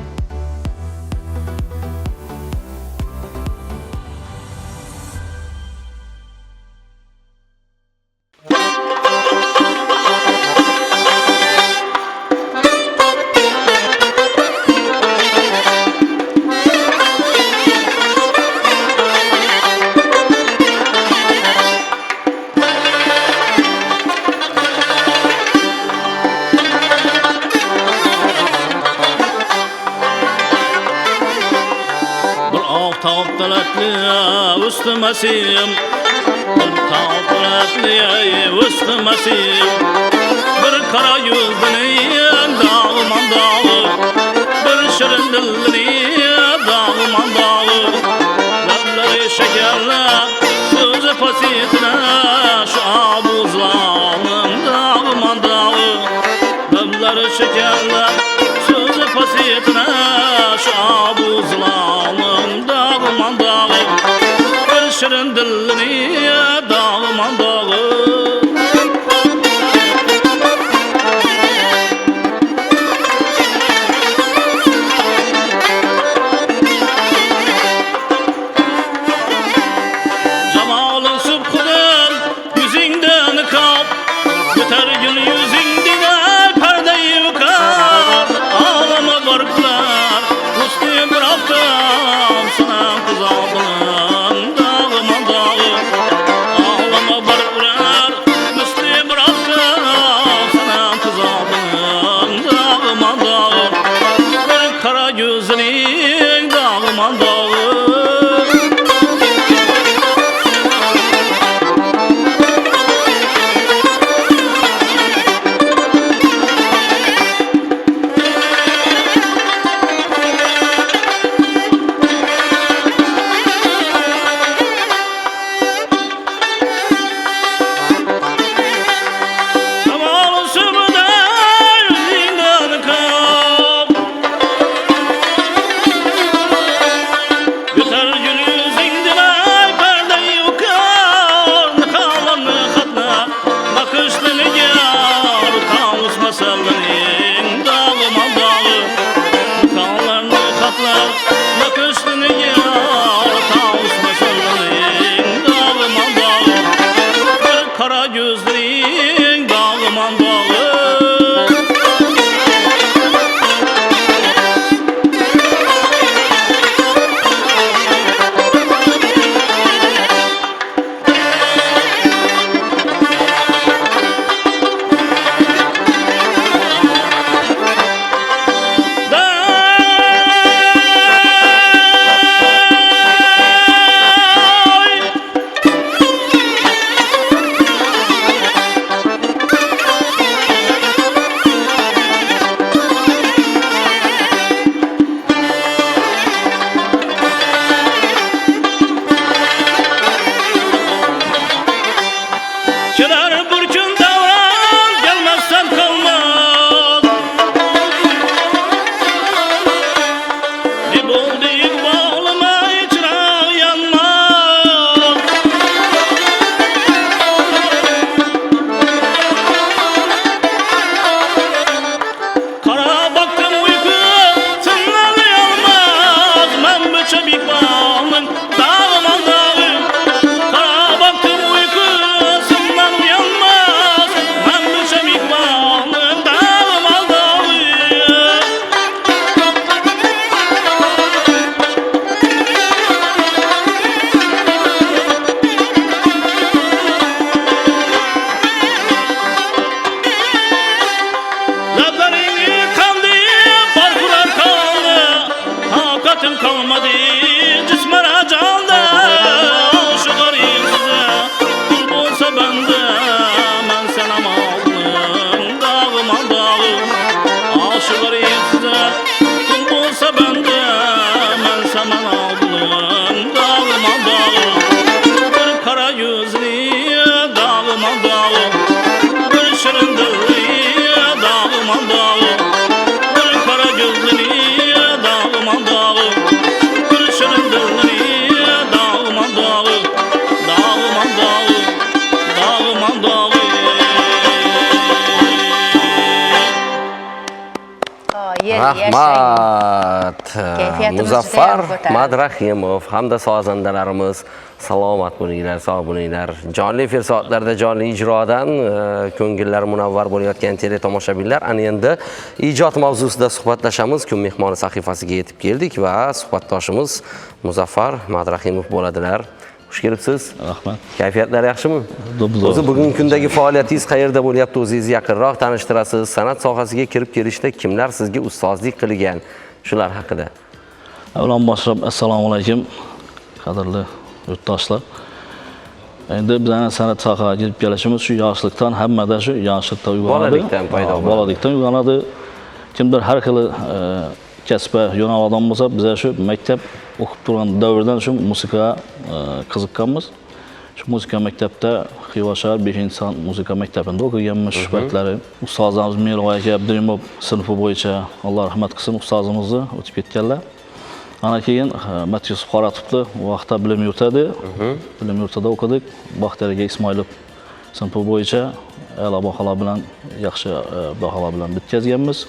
Üstümesim, bir tağlatlıya üstümesim, bir kara yüzlüğü dağıman dağı, bir şirin dillini dağıman dağı, levleri şekerle sözü pasitine şu abuzlanın dağıman dağı, levleri şekerle sözü pasitine şu abuzlanın dağıman dağı. Şirin dillini dağıman dağı. Cemalın sübhüden yüzünden kap, öter gün yüzünden perdeyi yıkar. Ağlama barklar, üstü bıraktım sana kızardın. saklar Nakışlını yar Tavusma sırgının Dağıman dağı Bir kara gözlerin Dağıman dağı Keler bir gün davran gelmezsen kalmaz Ne boldu ikbalıma çırağı yanmaz Kara baktım uyku tınlayamaz Ben bıçım ikbalım dağıman dağı Kara baktım uyku uyanmaz Ben bıçım ikbalım dağıman dağı Lablarını kandı, barkular kaldı Takatim kalmadı, cismara candı Şu garip size, kul olsa bende Ben sana malım, dağıma dağım Şu garip size, kul olsa bende Ben sana malım, dağıma dağım Bir kara yüzlü, dağıma dağım Bir şirin dilli, dağıma dağım Bir kara gözlü, dağıma dağım Bir şirin dilli, dağıma dağım Dağıma dağım, dağıma dağım Rahmat. Kayfiyatimiz Muzaffar judayam ko'tarildi. Madrahimov hamda sozandalarimiz salomat bo'linglar, sog' bo'linglar. Jonli efir soatlarida jonli ijrodan ko'ngillar munavvar bo'layotgan tele tomoshabinlar, ana endi ijod mavzusida suhbatlashamiz. Kun mehmoni sahifasiga yetib keldik va suhbatdoshimiz Muzaffar Madrahimov bo'ladilar. Xush kelibsiz. Rahmat. Kayfiyatlar yaxshimi? O'zi bugungi kundagi faoliyatingiz qayerda bo'lyapti? O'zingizni yaqinroq tanishtirasiz. San'at sohasiga kirib kelishda kimlar sizga ustozlik qilgan? Shular haqida. Avvalom boshlab assalomu alaykum qadrli yurtdoshlar. Endi bizning san'at sohasiga kirib kelishimiz shu yoshlikdan, hammada shu yoshlikda uyg'onadi. Bolalikdan paydo bo'ladi. Bolalikdan uyg'onadi. Kimdir har xil kasbga yo'nalgan bo'lsa, biz shu maktab o'qib turgan davrdan shu musiqaga qiziqqanmiz. Shu musiqa maktabda Xiva shahar 5-san'at musiqa maktabida o'qiganmiz shu paytlari. Ustozimiz Meroy aka Abdurimov sinfi bo'yicha Alloh rahmat qilsin ustozimizni o'tib ketganlar. Ana keyin Matyus Qoratovni u vaqtda bilim yurtida, bilim yurtida o'qidik. Baxtiyor aka Ismoilov sinfi bo'yicha a'lo baholar bilan, yaxshi baholar bilan bitkazganmiz.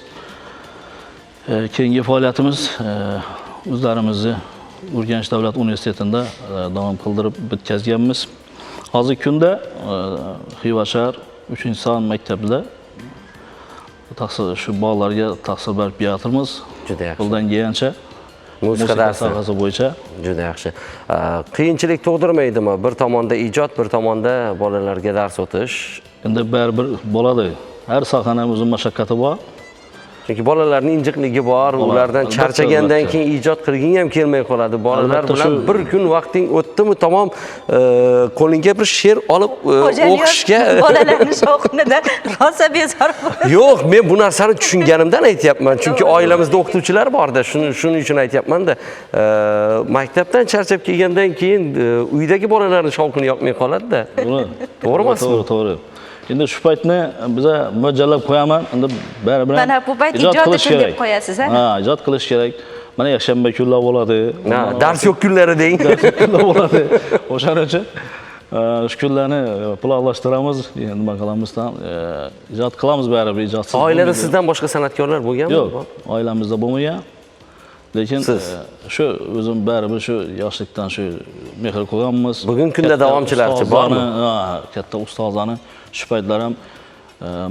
Keyingi faoliyatimiz o'zlarimizni Urganch davlat universitetida davom qildirib bitkazganmiz. Hozirgi kunda Xiva shahar 3-san'at maktabida shu bolalarga tahsil berib beryapmiz. Juda yaxshi. Qo'ldan kelgancha Musiqa darsi bo'yicha. Juda yaxshi. Qiyinchilik tug'dirmaydimi? Bir tomonda ijod, bir tomonda bolalarga dars o'tish. Endi baribir bo'ladi. Har sohaning o'z mashaqqati bor. Chunki bolalarning injiqligi bor, ulardan charchagandan keyin ijod qilging ham kelmay qoladi. Bolalar bilan bir kun vaqting o'tdimi, tamom qo'lingga bir she'r olib o'qishga bolalarning shovqinidan rosa bezor bo'ladi. Yo'q, men bu narsani tushunganimdan aytyapman. Chunki oilamizda o'qituvchilar bor-da, shuning uchun aytyapman-da. Maktabdan charchab kelgandan keyin uydagi bolalarning shovqini yoqmay qoladi-da. To'g'ri emasmi? To'g'ri. Endi shu paytni biza mo'ljallab qo'yaman. Endi baribir mana bu payt ijod uchun deb qo'yasiz, ha, ijod qilish kerak. Mana yakshanba kunlar bo'ladi. Dars yo'q kunlari deng. Dars yo'q kunlar bo'ladi. O'shaning uchun shu kunlarni planlashtiramiz, nima qilamizdan ijod qilamiz baribir ijodsiz. Oilada sizdan boshqa san'atkorlar bo'lganmi? Yo'q, oilamizda bo'lmagan. lekin Siz? shu o'zim baribir shu yoshlikdan shu mehr qo'yganmiz. Bugungi kunda Katta davomchilarchi bormi? ustozlarni, katta ustozlarni shu paytlar ham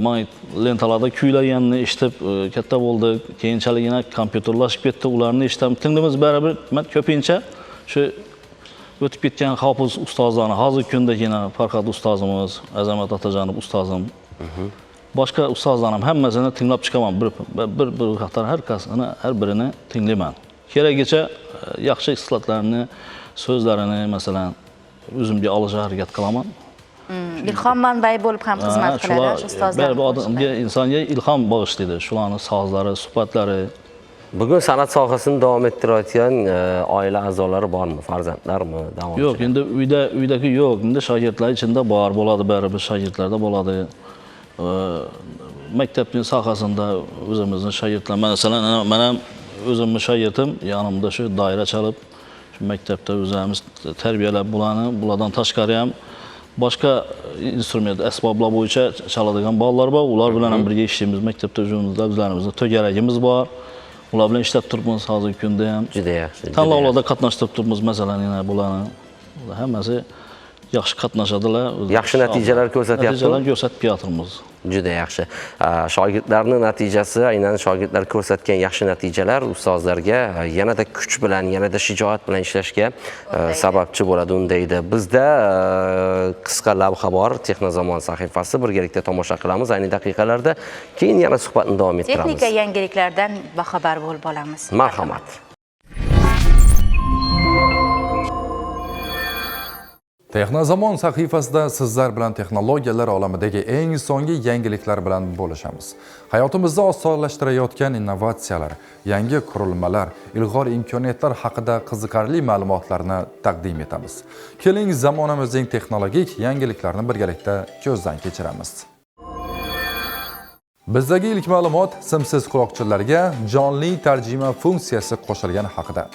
mana lentalarda kuylaganini eshitib katta bo'ldi. Keyinchalik yana kompyuterlashib ketdi. Ularni eshitib tinglimiz baribir ko'pincha shu o'tib ketgan hofiz ustozlarni hozirgi kunda yana Farhod ustozimiz, Azamat Otajonov ustozim. Boshqa ustozlar ham hammasini tinglab chiqaman. Bir qator har birini tinglayman. Keragicha yaxshi islatlarni, so'zlarini masalan o'zimga olishga harakat qilaman. ilhom manbai bo'lib ham xizmat qiladi shu ustozlar. Odamga, insonga ilhom bag'ishlaydi. Shularning sozlari, suhbatlari. Bugun san'at sohasini davom ettirayotgan oila a'zolari bormi, farzandlarmi, davomchilar? Yo'q, endi uydagi yo'q. Endi shogirdlar ichida bor bo'ladi, baribir shogirdlarda bo'ladi. Maktabning sohasida o'zimizning shogirdlar, masalan, men ham o'zimning shogirdim, yonimda shu doira chalib, shu maktabda o'zimiz tarbiyalab bulardan tashqari ham boshqa instrument, asboblar bo'yicha chaladigan bolalar bor. Ular bilan ham birga ishlaymiz. Maktabda o'zimizda bizlarimizning to'garagimiz bor. Ular bilan ishlab turibmiz hozirgi kunda ham. Juda yaxshi. Tanlovlarda qatnashtirib turibmiz, masalan, yana bularni hammasi yaxshi qatnashadilar. Yaxshi natijalar ko'rsatyapti. Natijalar ko'rsatib ketyapmiz. Juda yaxshi. Shogirdlarning natijasi, aynan shogirdlar ko'rsatgan yaxshi natijalar ustozlarga yanada kuch bilan, yanada shijoat bilan ishlashga sababchi bo'ladi undaydi. Bizda qisqa lavha bor, Texnozamon sahifasi, birgalikda tomosha qilamiz ayni daqiqalarda. Keyin yana suhbatni davom ettiramiz. Texnika yangiliklardan baxabar bo'lib olamiz. Marhamat. Texnozamon sahifasida sizlar bilan texnologiyalar olamidagi eng so'nggi yangiliklar bilan bo'lishamiz. Hayotimizni osonlashtirayotgan innovatsiyalar, yangi qurilmalar, ilg'or imkoniyatlar haqida qiziqarli ma'lumotlarni taqdim etamiz. Keling, zamonamizning texnologik yangiliklarni birgalikda ko'zdan kechiramiz. Bizdagi ilk ma'lumot simsiz quloqchinlarga jonli tarjima funksiyasi qo'shilgani haqida.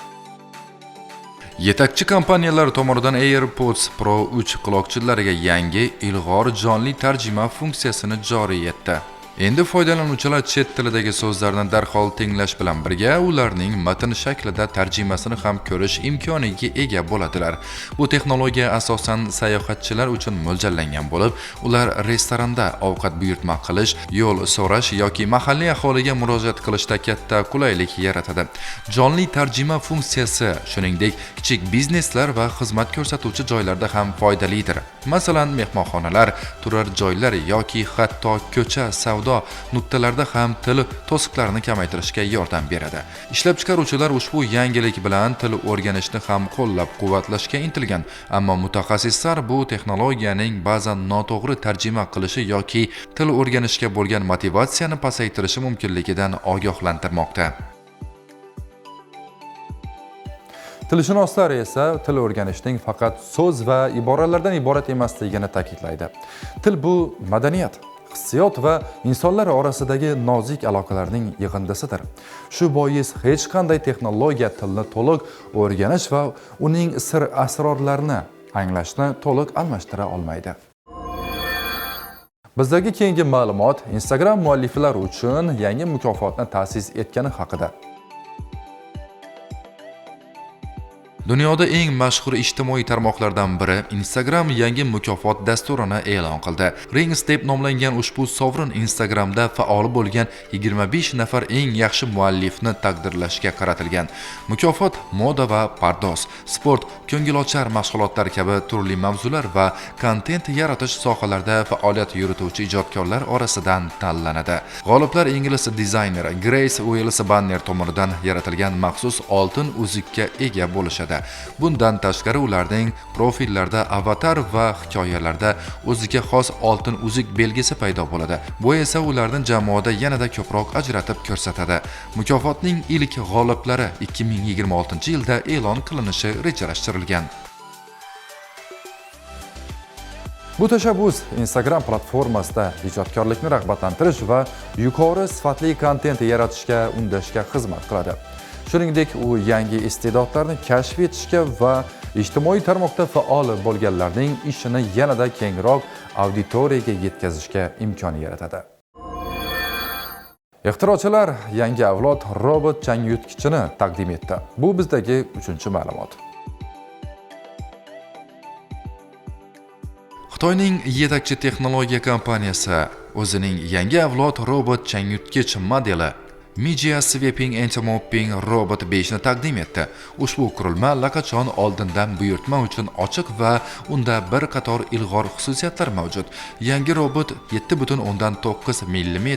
Yetakchi kompaniyalar tomonidan AirPods Pro 3 quloqchinlariga yangi ilg'or jonli tarjima funksiyasini joriy etdi. Endi foydalanuvchilar chet tilidagi so'zlarni darhol tinglash bilan birga ularning matn shaklida tarjimasini ham ko'rish imkoniga ega bo'ladilar. Bu texnologiya asosan sayohatchilar uchun mo'ljallangan bo'lib, ular restoranda ovqat buyurtma qilish, yo'l so'rash yoki mahalliy aholiga murojaat qilishda katta qulaylik yaratadi. Jonli tarjima funksiyasi, shuningdek, kichik bizneslar va xizmat ko'rsatuvchi joylarda ham foydalidir. Masalan, mehmonxonalar, turar joylar yoki hatto ko'cha savdo nuqtalarida ham til to'siqlarini kamaytirishga yordam beradi. Ishlab chiqaruvchilar ushbu yangilik bilan til o'rganishni ham qo'llab-quvvatlashga intilgan, ammo mutaxassislar bu texnologiyaning ba'zan noto'g'ri tarjima qilishi yoki til o'rganishga bo'lgan motivatsiyani pasaytirishi mumkinligidan ogohlantirmoqda. Tilshunoslar esa til o'rganishning faqat so'z va iboralardan iborat emasligini ta'kidlaydi. Til bu madaniyat, hissiyot va insonlar orasidagi nozik aloqalarning yig'indisidir. Shu bois hech qanday texnologiya tilni to'liq o'rganish va uning sir asrorlarini anglashni to'liq almashtira olmaydi. Bizdagi keyingi ma'lumot Instagram mualliflari uchun yangi mukofotni ta'sis etgani haqida. Dunyoda eng mashhur ijtimoiy tarmoqlardan biri Instagram yangi mukofot dasturini e'lon qildi. Rings deb nomlangan ushbu sovrin Instagramda faol bo'lgan 25 nafar eng yaxshi muallifni taqdirlashga qaratilgan. Mukofot moda va pardoz, sport, ko'ngilochar mashg'ulotlar kabi turli mavzular va kontent yaratish sohalarida faoliyat yurituvchi ijodkorlar orasidan tanlanadi. G'oliblar ingliz dizayner Grace Wells Banner tomonidan yaratilgan maxsus oltin uzukka ega bo'lishadi. Bundan tashqari ularning profillarida avatar va hikoyalarda o'ziga xos oltin uzuk belgisi paydo bo'ladi. Bu esa ularni jamoada yanada ko'proq ajratib ko'rsatadi. Mukofotning ilk g'oliblari 2026-yilda e'lon qilinishi rejalashtirilgan. Bu tashabbus Instagram platformasida ijodkorlikni rag'batlantirish va yuqori sifatli kontent yaratishga undashga xizmat qiladi. Shuningdek, u yangi iste'dodlarni kashf etishga va ijtimoiy tarmoqda faol bo'lganlarning ishini yanada kengroq auditoriyaga yetkazishga imkon yaratadi. Ixtirochilar yangi avlod robot changyutgichini taqdim etdi. Bu bizdagi 3-ma'lumot. Xitoyning yetakchi texnologiya kompaniyasi o'zining yangi avlod robot changyutgich modeli Mijia Sweeping Anti-Mopping Robot 5 ni taqdim etdi. Ushbu qurilma allaqachon oldindan buyurtma uchun ochiq va unda bir qator ilg'or xususiyatlar mavjud. Yangi robot 7,9 mm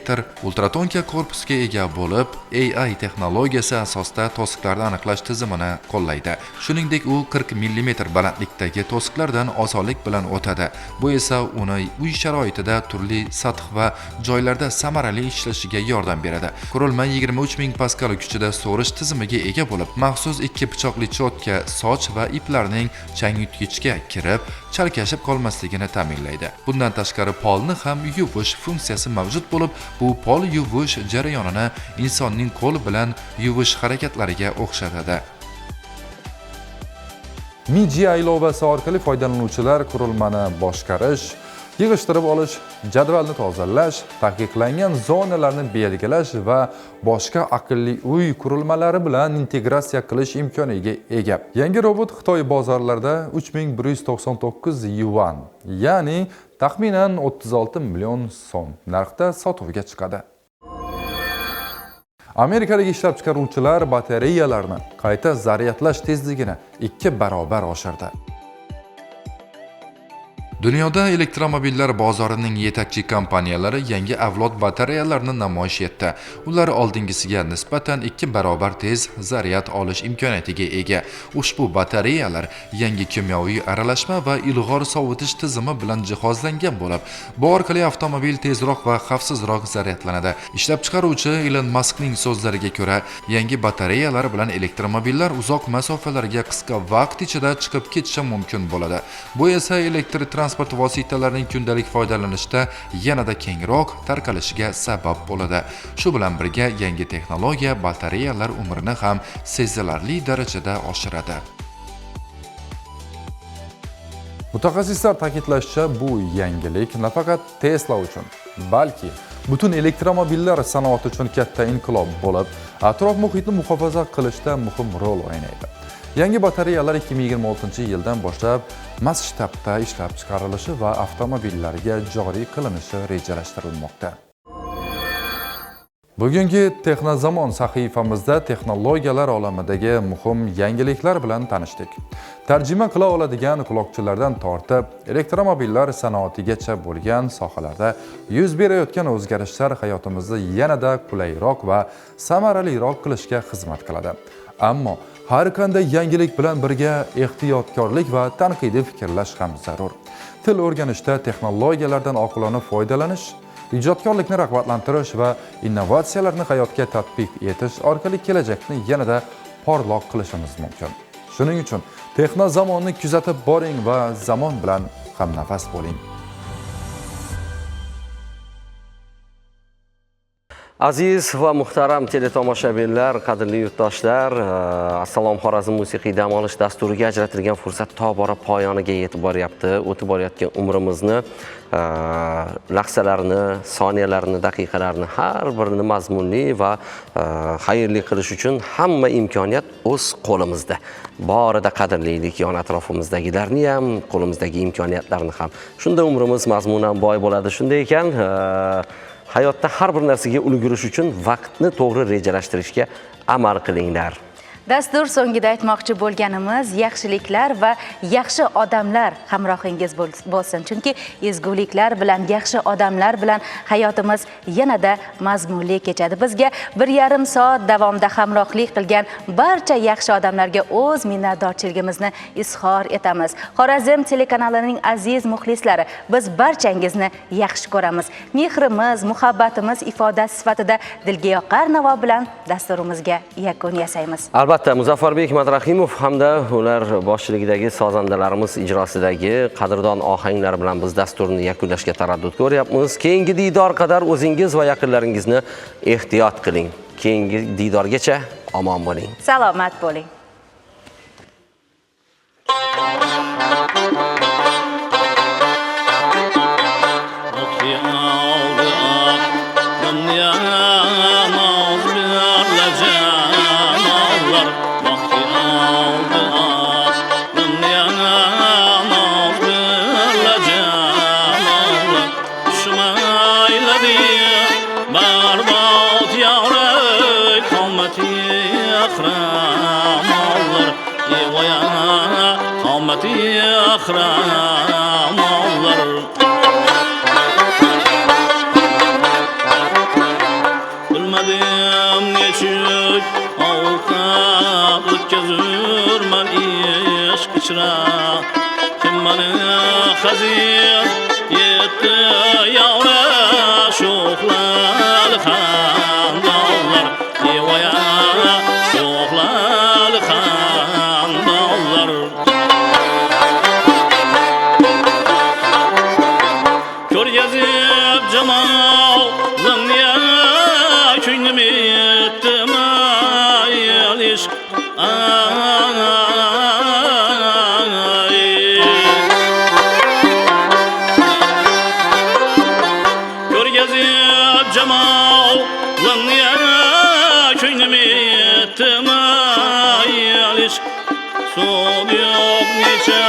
ultratonka korpusga ega bo'lib, AI texnologiyasi asosida to'siqlarni aniqlash tizimini qo'llaydi. Shuningdek, u 40 mm balandlikdagi to'siqlardan osonlik bilan o'tadi. Bu esa uni uy sharoitida turli sath va joylarda samarali ishlashiga yordam beradi. Qurilma 23 ming paskal kuchida so'rish tizimiga ega bo'lib, maxsus 2 pichoqli cho'tka soch va iplarning changyutgichga kirib, chalkashib qolmasligini ta'minlaydi. Bundan tashqari polni ham yuvish funksiyasi mavjud bo'lib, bu pol yuvish jarayonini insonning qo'li bilan yuvish harakatlariga o'xshatadi. Mijia ilovasi orqali foydalanuvchilar qurilmani boshqarish, yig'ishtirib olish, jadvalni tozalash, taqiqlangan zonalarni belgilash va boshqa aqlli uy qurilmalari bilan integratsiya qilish imkoniga ega. Yangi robot Xitoy bozorlarida 3199 yuan, ya'ni taxminan 36 million so'm narxda sotuvga chiqadi. Amerikalik ishlab chiqaruvchilar batareyalarni qayta zaryadlash tezligini 2 barobar oshirdi. Dunyoda elektromobillar bozorining yetakchi kompaniyalari yangi avlod batareyalarni namoyish etdi. Ular oldingisiga nisbatan 2 barobar tez zaryad olish imkoniyatiga ega. Ushbu batareyalar yangi kimyoviy aralashma va ilg'or sovutish tizimi bilan jihozlangan bo'lib, bu orqali avtomobil tezroq va xavfsizroq zaryadlanadi. Ishlab chiqaruvchi Elon Muskning so'zlariga ko'ra, yangi batareyalar bilan elektromobillar uzoq masofalarga qisqa vaqt ichida chiqib ketishi mumkin bo'ladi. Bu esa elektr transport vositalarining kundalik foydalanishda yanada kengroq tarqalishiga sabab bo'ladi. Shu bilan birga yangi texnologiya batareyalar umrini ham sezilarli darajada oshiradi. Mutaxassislar ta'kidlashicha, bu yangilik nafaqat Tesla uchun, balki butun elektromobillar sanoati uchun katta inqilob bo'lib, atrof muhitni muhofaza qilishda muhim rol o'ynaydi. Yangi batareyalar 2026-yildan boshlab masshtabda ishlab chiqarilishi va avtomobillarga joriy qilinishi rejalashtirilmoqda. Bugungi Texnozamon sahifamizda texnologiyalar olamidagi muhim yangiliklar bilan tanishdik. Tarjima qila oladigan quloqchinlardan tortib, elektromobillar sanoatigacha bo'lgan sohalarda yuz berayotgan o'zgarishlar hayotimizni yanada qulayroq va samaraliroq qilishga xizmat qiladi. Ammo har qanday yangilik bilan birga ehtiyotkorlik va tanqidiy fikrlash ham zarur. Til o'rganishda texnologiyalardan oqilona foydalanish, ijodkorlikni rag'batlantirish va innovatsiyalarni hayotga tatbiq etish orqali kelajakni yanada porloq qilishimiz mumkin. Shuning uchun Texnozamonni kuzatib boring va zamon bilan hamnafas bo'ling. Aziz va muhtaram teletomoshabinlar, qadrli yurtdoshlar, Assalom Xorazm musiqiy dam olish dasturiga ajratilgan fursat tobora poyoniga yetib boryapti. O'tib borayotgan umrimizni, lahzalarini, soniyalarini, daqiqalarini har birini mazmunli va xayrli qilish uchun hamma imkoniyat o'z qo'limizda. Borida qadrlaylik yon atrofimizdagilarni ham, qo'limizdagi imkoniyatlarni ham. Shunda umrimiz mazmunan boy bo'ladi. Shunday ekan, hayotda har bir narsaga ulgurish uchun vaqtni to'g'ri rejalashtirishga amal qilinglar. Dastur so'ngida aytmoqchi bo'lganimiz yaxshiliklar va yaxshi odamlar hamrohingiz bo'lsin. Chunki ezguliklar bilan, yaxshi odamlar bilan hayotimiz yanada mazmunli kechadi. Bizga 1,5 soat davomida hamrohlik qilgan barcha yaxshi odamlarga o'z minnatdorchiligimizni izhor etamiz. Xorazm telekanalining aziz muxlislari, biz barchangizni yaxshi ko'ramiz. Mehrimiz, muhabbatimiz ifodasi sifatida dilga yoqqan navo bilan dasturimizga yakun yasaymiz. Albatta, Muzaffarbek Madrahimov hamda ular boshchiligidagi sozandalarimiz ijrosidagi qadrdon ohanglar bilan biz dasturni yakunlashga taraddud ko'ryapmiz. Keyingi diydor qadar o'zingiz va yaqinlaringizni ehtiyot qiling. Keyingi diydorgacha omon bo'ling. Salomat bo'ling. Dünya aldı az dünyana nazlı cemallı şumayladı barbat yavru kavmeti akram olur evaya kavmeti akram olur bilmedim nechuk ovqat o'tkazurman ishq ichra kim mani hazin yetti yavra sho'xlal xandonlar evoya sho'xlal xandonlar ko'rgazib jamal zimya ko'nglim yettima el ishq ko'rgazib jamal zimya ko'nglim yettima el ishq so'g yo'q necha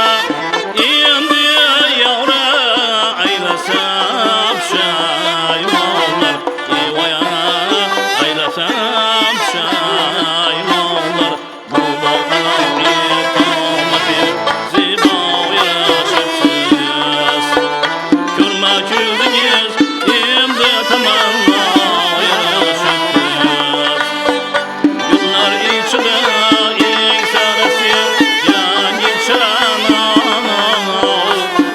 endi yavra aylasam shaymonlar evoya aylasam shaymonlar bu boqalarni qo'mati zibo yarashibsiz ko'rma ko'zingiz endi tamanno yarashibsiz gullar ichida eng sarasi yangi chirano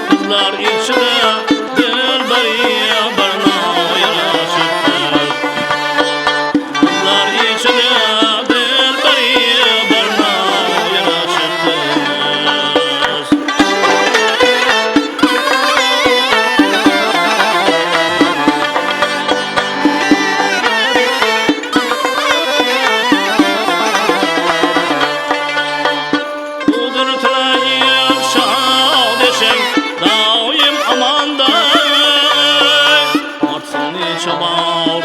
qizlar ichida dilbari barno yarashibsiz qizlar ichida dilbari barno yarashibsiz budur tilagim shod eshing doim amonda ortsin necha bor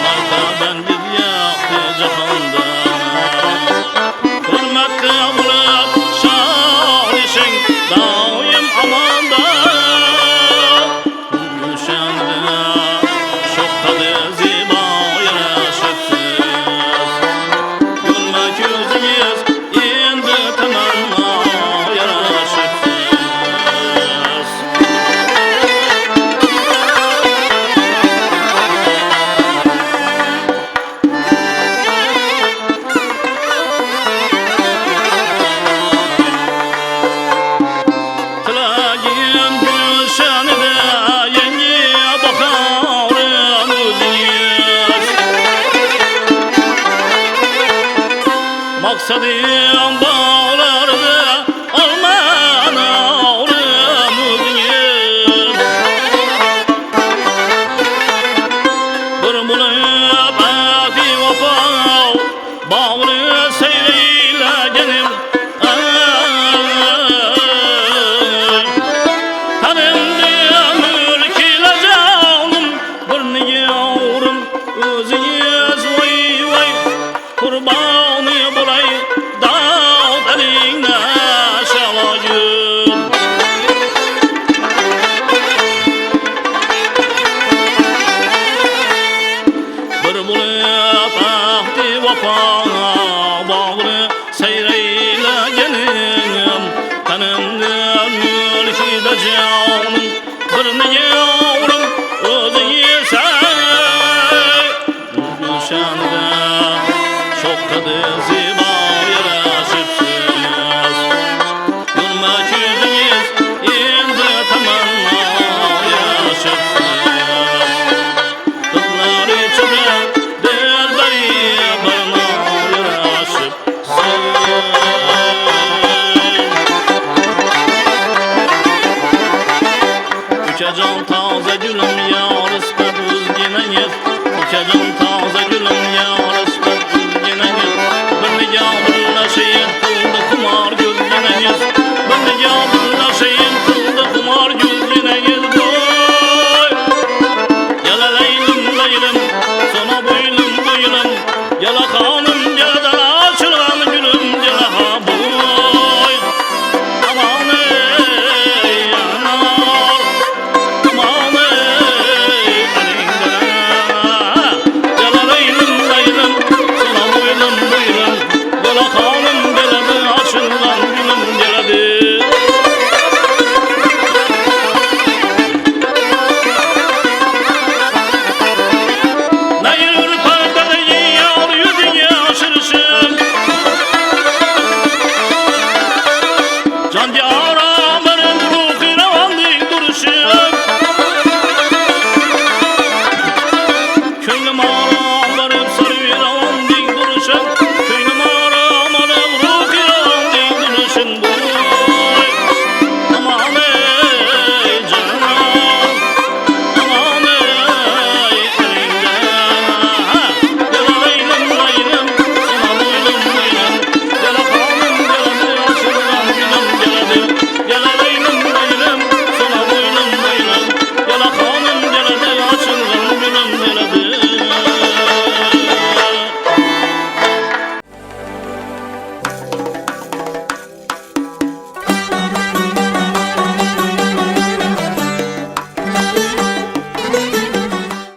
martaban bilyaqti jahonda hurmatli bo'lib shod eshing doim amonda o'shanda sho'qqadi zibo yarashibsiz ko'rma ko'zingiz endi tamanno yarashibsiz tilagim gulshanida yangi bahorim o'zingiz maqsadim bog'larda olmani orim o'zingiz bir bo'lib adi vafo bog'ni saylaganim tanimni mulkila jonim bir nigorim o'zingiz voy voy qurboni bo'lay dod alingna shalogim bir bo'lib ahdi vafo bog'ni saylaganim tanimni mulkida jonim bir nigorim o'zingiz o'shanda sho'qqadi zibo yarashibsiz ko'rma ko'zingiz endi tamanno yarashibsiz qizlar ichida dilbari barno yarashibsiz ukajon toza gulim